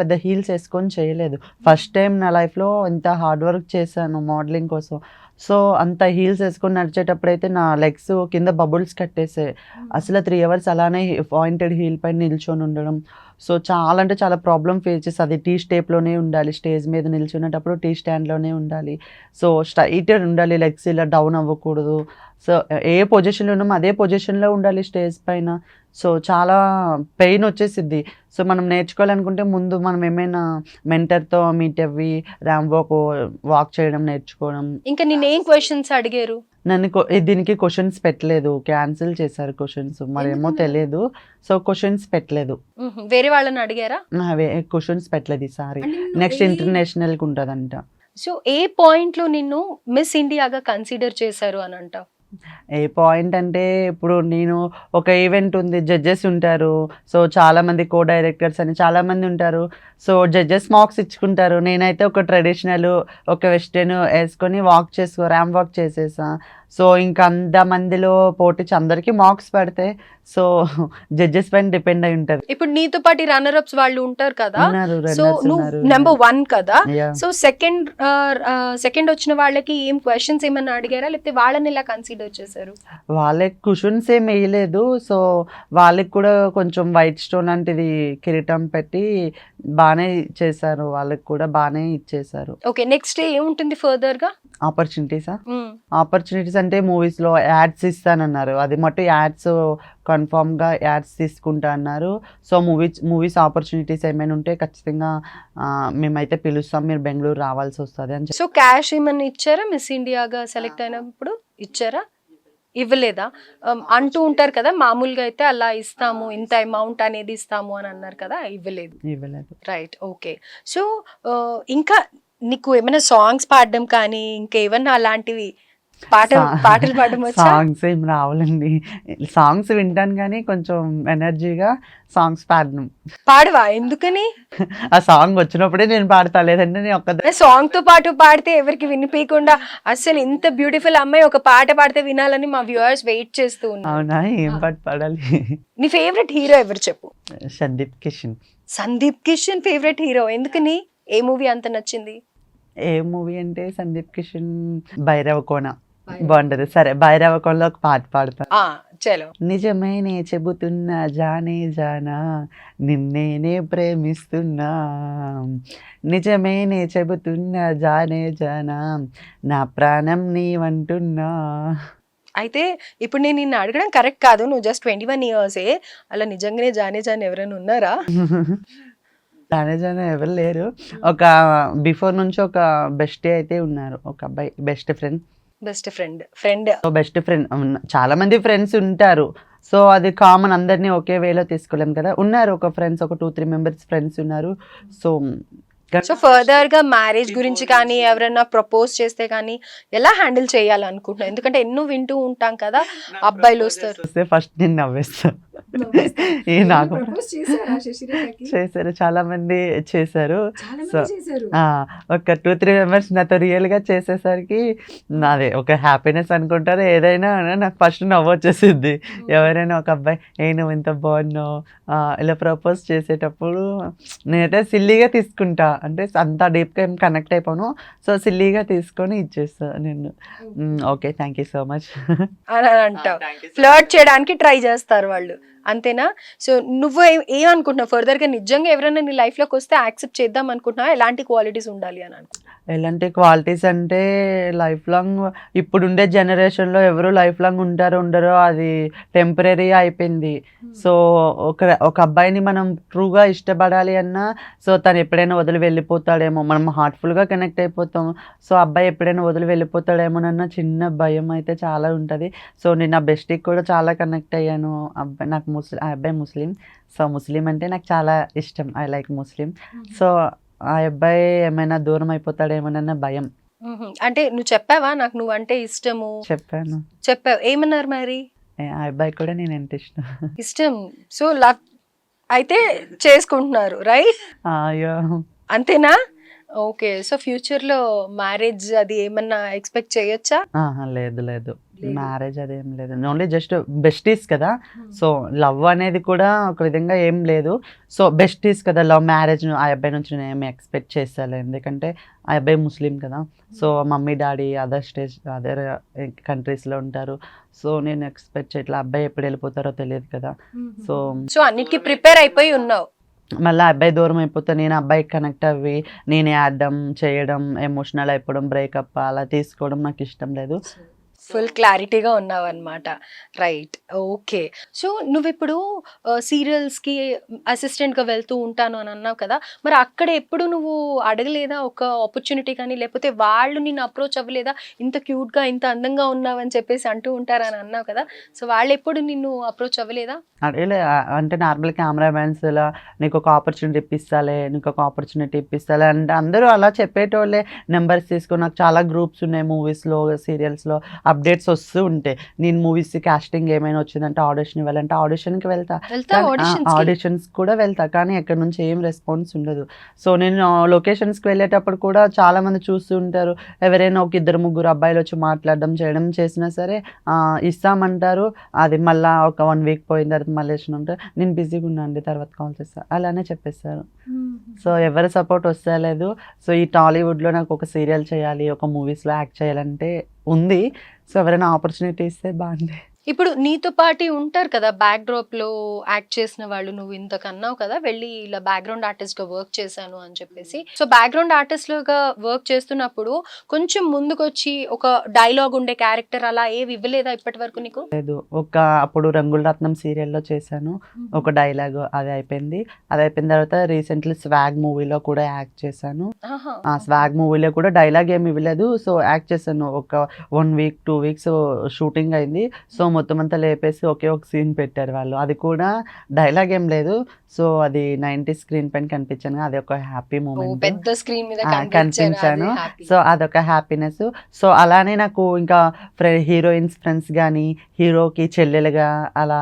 పెద్ద హీల్స్ వేసుకొని చేయలేదు. ఫస్ట్ టైం నా లైఫ్లో ఇంత హార్డ్ వర్క్ చేశాను మోడలింగ్ కోసం. సో అంత హీల్స్ వేసుకొని నడిచేటప్పుడు అయితే నా లెగ్స్ కింద బబుల్స్ కట్టేసాయి. అసలు 3 అవర్స్ అలానే పాయింటెడ్ హీల్ పైన నిల్చొని ఉండడం. సో చాలా అంటే చాలా ప్రాబ్లం ఫేస్ చేసి, అది టీ స్టేప్లోనే ఉండాలి, స్టేజ్ మీద నిల్చునేటప్పుడు టీ స్టాండ్లోనే ఉండాలి. సో స్ట్రైటెడ్ ఉండాలి, లెగ్స్ ఇలా డౌన్ అవ్వకూడదు. సో ఏ పొజిషన్లో ఉన్నామో అదే పొజిషన్లో ఉండాలి స్టేజ్ పైన. సో చాలా పెయిన్ వచ్చేసిద్ది. సో మనం నేర్చుకోవాలనుకుంటే ముందు మనం ఏమైనా మెంటర్తో మీట్ అవ్వి ర్యాంప్ వాక్ చేయడం నేర్చుకోవడం. ఇంకా నేనేం క్వశ్చన్స్ అడిగారు? నన్ను దీనికి క్వశ్చన్స్ పెట్టలేదు, క్యాన్సిల్ చేశారు క్వశ్చన్స్, మరేమో తెలియదు. సో క్వశ్చన్స్ పెట్టలేదు. వేరే వాళ్ళని అడిగారా? క్వశ్చన్స్ పెట్టలేదు ఈసారి. నెక్స్ట్ ఇంటర్నేషనల్కి ఉంటుందంట. సో ఏ పాయింట్లో నిన్ను మిస్ ఇండియాగా కన్సిడర్ చేశారు అని అంటావు? ఏ పాయింట్ అంటే, ఇప్పుడు నేను ఒక ఈవెంట్ ఉంది, జడ్జెస్ ఉంటారు. సో చాలామంది డైరెక్టర్స్ అని చాలామంది ఉంటారు. సో జడ్జెస్ మార్క్స్ ఇచ్చుకుంటారు. నేనైతే ఒక ట్రెడిషనల్, ఒక వెస్టర్న్ వేసుకొని ర్యాంప్ వాక్ చేసేసా. సో ఇంకా అంతమందిలో పోటీ అందరికీ మార్క్స్ పడతాయి. సో జడ్జెస్ పైన డిపెండ్ అయి ఉంటది. ఇప్పుడు నీతో పాటు రన్నర్ అప్స్ వాళ్ళు ఉంటారు కదా, ఉన్నారు, సో runners నువ్వు ఉన్నారు. నెంబర్ 1 కదా, Yeah. సో సెకండ్ వచ్చిన వాళ్ళకి ఏం క్వశ్చన్స్ ఏమన్నా అడిగారా, లేకపోతే వాళ్ళని ఎలా కన్సిడర్ చేశారు? వాళ్ళకి కుషన్స్ ఏం వేయలేదు. సో వాళ్ళకి కూడా కొంచెం వైట్ స్టోన్ లాంటిది కిరీటం పెట్టి బాగానే చేశారు. వాళ్ళకి కూడా బాగానే ఇచ్చేసారు. ఓకే, నెక్స్ట్ ఏముంటుంది ఫర్దర్ గా? ఆపర్చునిటీసా? ఆపర్చునిటీస్ అంటే మూవీస్లో యాడ్స్ ఇస్తానన్నారు. అది మటు యాడ్స్ కన్ఫామ్గా యాడ్స్ తీసుకుంటా అన్నారు. సో మూవీస్ ఆపర్చునిటీస్ ఏమైనా ఉంటే ఖచ్చితంగా మేమైతే పిలుస్తాం, మీరు బెంగళూరు రావాల్సి వస్తుంది అని సో క్యాష్ ఏమన్నా ఇచ్చారా మిస్ ఇండియాగా సెలెక్ట్ అయినప్పుడు? ఇచ్చారా? ఇవ్వలేదా? అంటూ ఉంటారు కదా మామూలుగా అయితే అలా ఇస్తాము, ఇంత అమౌంట్ అనేది ఇస్తాము అని అన్నారు కదా, ఇవ్వలేదు. Right, okay. సో ఇంకా నీకు ఏమైనా సాంగ్స్ పాడడం కానీ ఇంకేమన్నా అలాంటివి పాటలు పాడడం వచ్చా? సాంగ్స్ ఏం రావాలండి. సాంగ్స్ వింటాను కానీ కొంచెం ఎనర్జీగా సాంగ్స్ పాడను. పాడవా? ఎందుకని? ఆ సాంగ్ వచ్చినప్పుడే నేను పాడతా, లేదంటే నేను ఒక్క సాంగ్ తో పాటు పాడితే ఎవరికి వినిపించకుండా అసలు ఇంత బ్యూటిఫుల్ అమ్మాయి ఒక పాట పాడితే వినాలని మా వ్యూవర్స్ వెయిట్ చేస్తూ ఉన్నారు. అవునా? ఏం పాట పాడాలి? నీ ఫేవరెట్ హీరో ఎవరు చెప్పు? సందీప్ కిషన్. సందీప్ కిషన్ ఫేవరెట్ హీరో, ఎందుకని? ఏ మూవీ అంత నచ్చింది? ఏ మూవీ అంటే సందీప్ కిషన్ భైరవ కోన బాగుంటది. సరే, భైరవ కోనలో ఒక పాట పాడతా. చలో. నిజమేనే చెబుతున్నా జానే జానా, నిన్నేనే ప్రేమిస్తున్నా, నిజమేనే చెబుతున్నా జానే జానా, నా ప్రాణం నీవంటున్నా. అయితే ఇప్పుడు నేను నిన్ను అడగడం కరెక్ట్ కాదు, నువ్వు జస్ట్ 21 years అలా నిజంగానే జానే జాన్ ఎవరైనా ఉన్నారా? జానే జానా ఎవరు లేరు. ఒక బిఫోర్ నుంచి ఒక బెస్ట్ అయితే ఉన్నారు, ఒక అబ్బాయి బెస్ట్ ఫ్రెండ్. బెస్ట్ ఫ్రెండ్ చాలా మంది ఫ్రెండ్స్ ఉంటారు. సో అది కామన్, అందరినీ ఒకే వేలో తీసుకోలేం కదా. ఉన్నారు ఒక ఫ్రెండ్స్, ఒక 2-3 members ఫ్రెండ్స్ ఉన్నారు. సో ఫర్దర్ గా మ్యారేజ్ గురించి కానీ ఎవరైనా ప్రపోజ్ చేస్తే కానీ ఎలా హ్యాండిల్ చేయాలనుకుంటున్నావు? ఎందుకంటే ఎన్నో వింటూ ఉంటాం కదా, అబ్బాయిలు వస్తారు. ఫస్ట్ నేను నవ్వేస్తాను. నాకు చేశారు, చాలా మంది చేశారు. సో ఒక 2-3 members నాతో రియల్ గా చేసేసరికి నాదే ఒక హ్యాపీనెస్ అనుకుంటారు. ఏదైనా నాకు ఫస్ట్ నవ్వు వచ్చేసింది. ఎవరైనా ఒక అబ్బాయి నువ్వు ఇంత బాగున్నావు ఇలా ప్రపోజ్ చేసేటప్పుడు నేనైతే సిల్లీగా తీసుకుంటా, అంటే అంత డీప్గా ఏం కనెక్ట్ అయిపోను. సో సిల్లీగా తీసుకొని ఇచ్చేస్తా నేను. Okay, thank you so much అని అంటావు. ఫ్లర్ట్ చేయడానికి ట్రై చేస్తారు వాళ్ళు, అంతేనా? సో నువ్వు ఏమనుకుంటున్నావు ఫర్దర్ గా? నిజంగా ఎవరైనా నీ లైఫ్ లోకి వస్తే యాక్సెప్ట్ చేద్దాం అనుకుంటున్నావా? ఎలాంటి క్వాలిటీస్ ఉండాలి అని అనుకుంటున్నావు? ఎలాంటి క్వాలిటీస్ అంటే లైఫ్ లాంగ్, ఇప్పుడుండే జనరేషన్లో ఎవరు లైఫ్ లాంగ్ ఉండరో అది టెంపరీ అయిపోయింది. సో ఒక అబ్బాయిని మనం ట్రూగా ఇష్టపడాలి అన్నా, సో తను ఎప్పుడైనా వదిలి వెళ్ళిపోతాడేమో, మనం హార్ట్ఫుల్గా కనెక్ట్ అయిపోతాం. సో అబ్బాయి ఎప్పుడైనా వదిలి వెళ్ళిపోతాడేమోనన్న చిన్న భయం అయితే చాలా ఉంటుంది. సో నేను ఆ బెస్టీకి కూడా చాలా కనెక్ట్ అయ్యాను. అబ్బాయి నాకు ఆ అబ్బాయి ముస్లిం. సో ముస్లిం అంటే నాకు చాలా ఇష్టం, ఐ లైక్ ముస్లిం. సో ఆ అబ్బాయి ఏమైనా దూరం అయిపోతాడేమోనన్న భయం. అంటే నువ్వు చెప్పావా నాకు నువ్వు అంటే ఇష్టము? చెప్పావు, ఏమన్నారు మరి? ఆ అబ్బాయి కూడా నేను ఎంత ఇష్టం. సో లవ్ అయితే చేసుకుంటున్నారు, రైట్? అంతేనా? ఓకే. సో ఫ్యూచర్ లో మ్యారేజ్ అది ఏమన్నా ఎక్స్పెక్ట్ చేయొచ్చా? లేదు, మ్యారేజ్ అదేం లేదు. ఓన్లీ జస్ట్ బెస్టీస్ కదా. సో లవ్ అనేది కూడా ఒక విధంగా ఏం లేదు. సో బెస్టీస్ కదా, లవ్ మ్యారేజ్ ఆ అబ్బాయి నుంచి నేను ఏమి ఎక్స్పెక్ట్ చేస్తాను, ఎందుకంటే ఆ అబ్బాయి ముస్లిం కదా. సో మమ్మీ డాడీ అదర్ కంట్రీస్లో ఉంటారు. సో నేను ఎక్స్పెక్ట్ చేయట్లా, అబ్బాయి ఎప్పుడు వెళ్ళిపోతారో తెలియదు కదా. సో అన్నిటికీ ప్రిపేర్ అయిపోయి ఉన్నావు. మళ్ళీ అబ్బాయి దూరం అయిపోతే నేను అబ్బాయికి కనెక్ట్ అవ్వి నేనే ఆడడం చేయడం, ఎమోషనల్ అయిపోవడం, బ్రేకప్ అలా తీసుకోవడం నాకు ఇష్టం లేదు. ఫుల్ క్లారిటీగా ఉన్నావు అనమాట, రైట్? ఓకే. సో నువ్వు ఇప్పుడు సీరియల్స్కి అసిస్టెంట్గా వెళ్తూ ఉంటాను అని అన్నావు కదా, మరి అక్కడ ఎప్పుడు నువ్వు అడగలేదా ఒక ఆపర్చునిటీ కానీ, లేకపోతే వాళ్ళు నిన్ను అప్రోచ్ అవ్వలేదా? ఇంత క్యూట్గా ఇంత అందంగా ఉన్నావు అని చెప్పేసి అంటూ ఉంటారని అన్నావు కదా, సో వాళ్ళు ఎప్పుడు నిన్ను అప్రోచ్ అవ్వలేదా? అడగలే. అంటే నార్మల్ కెమెరామెన్స్ ఇలా నీకు ఒక ఆపర్చునిటీ ఇప్పిస్తాలే అంటే అందరూ అలా చెప్పేటోళ్ళే. నెంబర్స్ తీసుకొని నాకు చాలా గ్రూప్స్ ఉన్నాయి మూవీస్లో, సీరియల్స్లో. అప్డేట్స్ వస్తూ ఉంటాయి. నేను మూవీస్ కాస్టింగ్ ఏమైనా వచ్చిందంటే ఆడిషన్ ఇవ్వాలంటే ఆడిషన్కి వెళ్తా, ఆడిషన్స్ కూడా వెళ్తా, కానీ ఎక్కడి నుంచి ఏం రెస్పాన్స్ ఉండదు. సో నేను లొకేషన్స్కి వెళ్ళేటప్పుడు కూడా చాలా మంది చూస్తూ ఉంటారు, ఎవరైనా ఒక ఇద్దరు ముగ్గురు అబ్బాయిలు వచ్చి మాట్లాడడం చేయడం చేసినా సరే ఇస్తామంటారు, అది మళ్ళీ ఒక 1 వీక్ పోయిన తర్వాత మళ్ళీ ఉంటారు, నేను బిజీగా ఉన్నా అండి తర్వాత కాల్ చేస్తాను అలానే చెప్పేస్తారు. సో ఎవరి సపోర్ట్ వస్తే లేదు. సో ఈ టాలీవుడ్లో నాకు ఒక సీరియల్ చేయాలి, ఒక మూవీస్లో యాక్ట్ చేయాలంటే ఉంది. సో ఎవరైనా ఆపర్చునిటీ ఇస్తే బాగుంది. ఇప్పుడు నీతో పాటు ఉంటారు కదా బ్యాక్ డ్రాప్ లో యాక్ట్ చేసిన వాళ్ళు, నువ్వు ఇంతకన్నావు కదా వెళ్ళి ఇలా బ్యాక్గ్రౌండ్ ఆర్టిస్ట్ గా వర్క్ చేశాను అని చెప్పేసి. సో బ్యాక్గ్రౌండ్ ఆర్టిస్ట్ గా వర్క్ చేస్తున్నప్పుడు కొంచెం ముందుకొచ్చి ఒక డైలాగ్ ఉండే క్యారెక్టర్ అలా ఏవి ఇవ్వలేదా ఇప్పటి వరకు నీకు? లేదు, అప్పుడు రంగుల రత్నం సీరియల్లో చేశాను, ఒక డైలాగ్ అది అయిపోయింది. అది అయిపోయిన తర్వాత రీసెంట్లీ స్వాగ్ మూవీలో కూడా యాక్ట్ చేశాను. ఆ స్వాగ్ మూవీలో కూడా డైలాగ్ ఏమి ఇవ్వలేదు, సో యాక్ట్ చేశాను. ఒక 1 వీక్ 2 వీక్స్ షూటింగ్ అయింది. సో మొత్తం అంతా లేపేసి ఒకే ఒక సీన్ పెట్టారు వాళ్ళు, అది కూడా డైలాగ్ ఏం లేదు. సో అది 90 స్క్రీన్ పైన కనిపించాను, అది ఒక హ్యాపీ మూమెంట్, పెద్ద స్క్రీన్ మీద కనిపించాను. సో అదొక హ్యాపీనెస్. సో అలానే నాకు ఇంకా హీరోయిన్స్ ఫ్రెండ్స్ కానీ హీరోకి చెల్లెలుగా అలా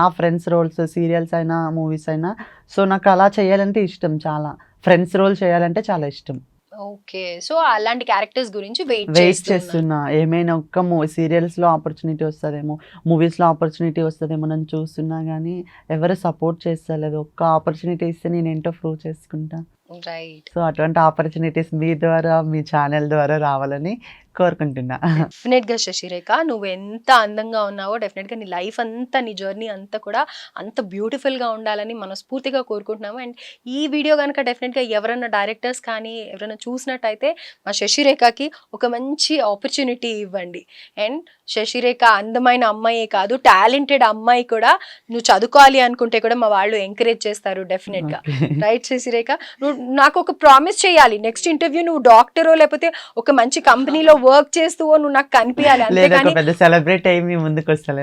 ఆ ఫ్రెండ్స్ రోల్స్ సీరియల్స్ అయినా మూవీస్ అయినా, సో నాకు అలా చేయాలంటే ఇష్టం, చాలా ఫ్రెండ్స్ రోల్ చేయాలంటే చాలా ఇష్టం. ఓకే, సో అలాంటి క్యారెక్టర్స్ గురించి వెయిట్ చేస్తున్నా, ఏమైనా ఒక్క సీరియల్స్ లో ఆపర్చునిటీ వస్తుందేమో, మూవీస్ లో ఆపర్చునిటీ వస్తుందేమో నన్ను చూస్తున్నా కానీ ఎవరు సపోర్ట్ చేస్తలేదు. ఒక్క ఆపర్చునిటీ ఇస్తే నేను ఏంటో ప్రూవ్ చేసుకుంటా. రైట్. సో అటువంటి ఆపర్చునిటీస్ మీ ద్వారా మీ ఛానల్ ద్వారా రావాలని కోరుకుంటున్నా. డెఫినెట్ గా శశిరేఖ, నువ్వు ఎంత అందంగా ఉన్నావో డెఫినెట్ గా నీ లైఫ్ అంతా, నీ జర్నీ అంతా కూడా అంత బ్యూటిఫుల్ గా ఉండాలని మనస్ఫూర్తిగా కోరుకుంటున్నాము. అండ్ ఈ వీడియో కనుక డెఫినెట్ గా ఎవరైనా డైరెక్టర్స్ కానీ ఎవరైనా చూసినట్టయితే మా శశిరేఖకి ఒక మంచి ఆపర్చునిటీ ఇవ్వండి. అండ్ శశిరేఖ అందమైన అమ్మాయే కాదు, టాలెంటెడ్ అమ్మాయి కూడా. నువ్వు చదువుకోవాలి అనుకుంటే కూడా మా వాళ్ళు ఎంకరేజ్ చేస్తారు డెఫినెట్ గా. రైట్ శశిరేఖ, నువ్వు నాకు ఒక ప్రామిస్ చేయాలి, నెక్స్ట్ ఇంటర్వ్యూ నువ్వు డాక్టరో లేకపోతే ఒక మంచి కంపెనీలో వర్క్ చేస్తూ నువ్వు నాకు కనిపించాలి. అంతేగాని పెద్ద సెలబ్రేట్ అయ్యి మీ ముందుకు వస్తలే.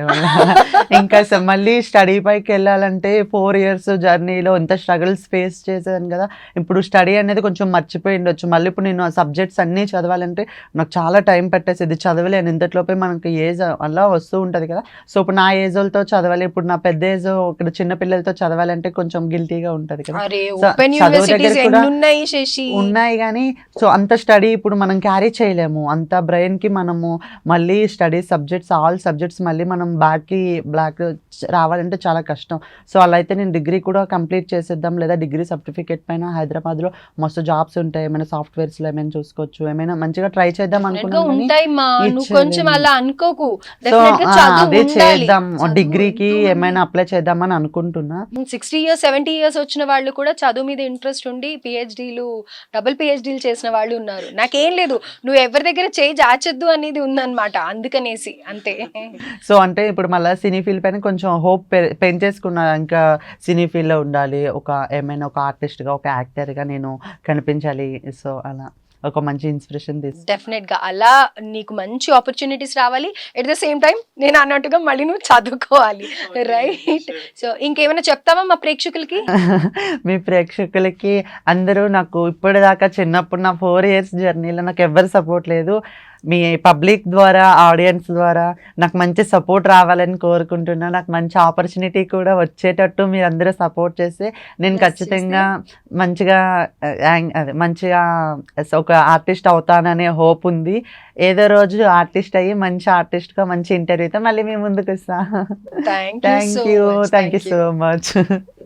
ఇంకా మళ్ళీ స్టడీ పైకి వెళ్ళాలంటే 4 years జర్నీలో ఎంత స్ట్రగుల్స్ ఫేస్ చేశాను కదా. ఇప్పుడు స్టడీ అనేది కొంచెం మర్చిపోయి ఉండొచ్చు, మళ్ళీ ఇప్పుడు నేను సబ్జెక్ట్స్ అన్నీ చదవాలంటే నాకు చాలా టైం పట్టేసేది, చదవలేను. ఇంతట్లోపే మనకి ఏజ్ అలా వస్తూ ఉంటుంది కదా. సో ఇప్పుడు నా ఏజ్ వాళ్ళతో చదవాలి, ఇప్పుడు నా పెద్ద ఏజ్ ఇక్కడ చిన్న పిల్లలతో చదవాలంటే కొంచెం గిల్టీగా ఉంటుంది కదా. చదువు దగ్గర కూడా ఉన్నాయి కానీ సో అంత స్టడీ ఇప్పుడు మనం క్యారీ చేయలేము, అంత బ్రెయిన్ కి మనము మళ్ళీ స్టడీ సబ్జెక్ట్స్ ఆల్ సబ్జెక్ట్స్ మళ్ళీ మనం బ్లాక్ రావాలంటే చాలా కష్టం. సో అలా అయితే నేను డిగ్రీ కూడా కంప్లీట్ చేసేద్దాం, లేదా డిగ్రీ సర్టిఫికేట్ పైన హైదరాబాద్లో మస్తు జాబ్స్ ఉంటాయి, ఏమైనా సాఫ్ట్వేర్స్లో ఏమైనా చూసుకోవచ్చు, ఏమైనా మంచిగా ట్రై చేద్దాం అనుకున్నాను. అదే చేద్దాం, డిగ్రీకి ఏమైనా అప్లై చేద్దామని అనుకుంటున్నా. 60 years 70 years వచ్చిన వాళ్ళు కూడా చదువు మీద ఇంట్రెస్ట్ ఉండి పిహెచ్డీలు డబుల్ పిహెచ్డీలు చేసిన వాళ్ళు ఉన్నారు. నాకేం లేదు, నువ్వు ఎవరి దగ్గర చేయి జాచొద్దు అనేది ఉందన్నమాట, అందుకనేసి అంతే. సో అంటే ఇప్పుడు మళ్ళీ సినీ ఫీల్డ్ పైన కొంచెం హోప్ పెంచేసుకున్నా, ఇంకా సినీ ఫీల్డ్లో ఉండాలి, ఏమైనా ఒక ఆర్టిస్ట్గా ఒక యాక్టర్గా నేను కనిపించాలి. సో అలా ఒక మంచి ఇన్స్పిరేషన్ తీసు. డెఫినెట్ గా అలా నీకు మంచి ఆపర్చునిటీస్ రావాలి, ఎట్ ద సేమ్ టైం నేను అన్నట్టుగా మళ్ళీ నువ్వు చదువుకోవాలి. రైట్. సో ఇంకేమైనా చెప్తావా మా ప్రేక్షకులకి? మీ ప్రేక్షకులకి అందరూ, నాకు ఇప్పటిదాకా చిన్నప్పుడు నా 4 years జర్నీలో నాకు ఎవ్వరు సపోర్ట్ లేదు, మీ పబ్లిక్ ద్వారా ఆడియన్స్ ద్వారా నాకు మంచి సపోర్ట్ రావాలని కోరుకుంటున్నా. నాకు మంచి ఆపర్చునిటీ కూడా వచ్చేటట్టు మీరు అందరూ సపోర్ట్ చేస్తే నేను ఖచ్చితంగా మంచిగా ఒక ఆర్టిస్ట్ అవుతాననే హోప్ ఉంది. ఏదో రోజు ఆర్టిస్ట్ అయ్యి మంచి ఆర్టిస్ట్గా మంచి ఇంటర్వ్యూతో మళ్ళీ మీ ముందుకు వస్తా. Thank you so much.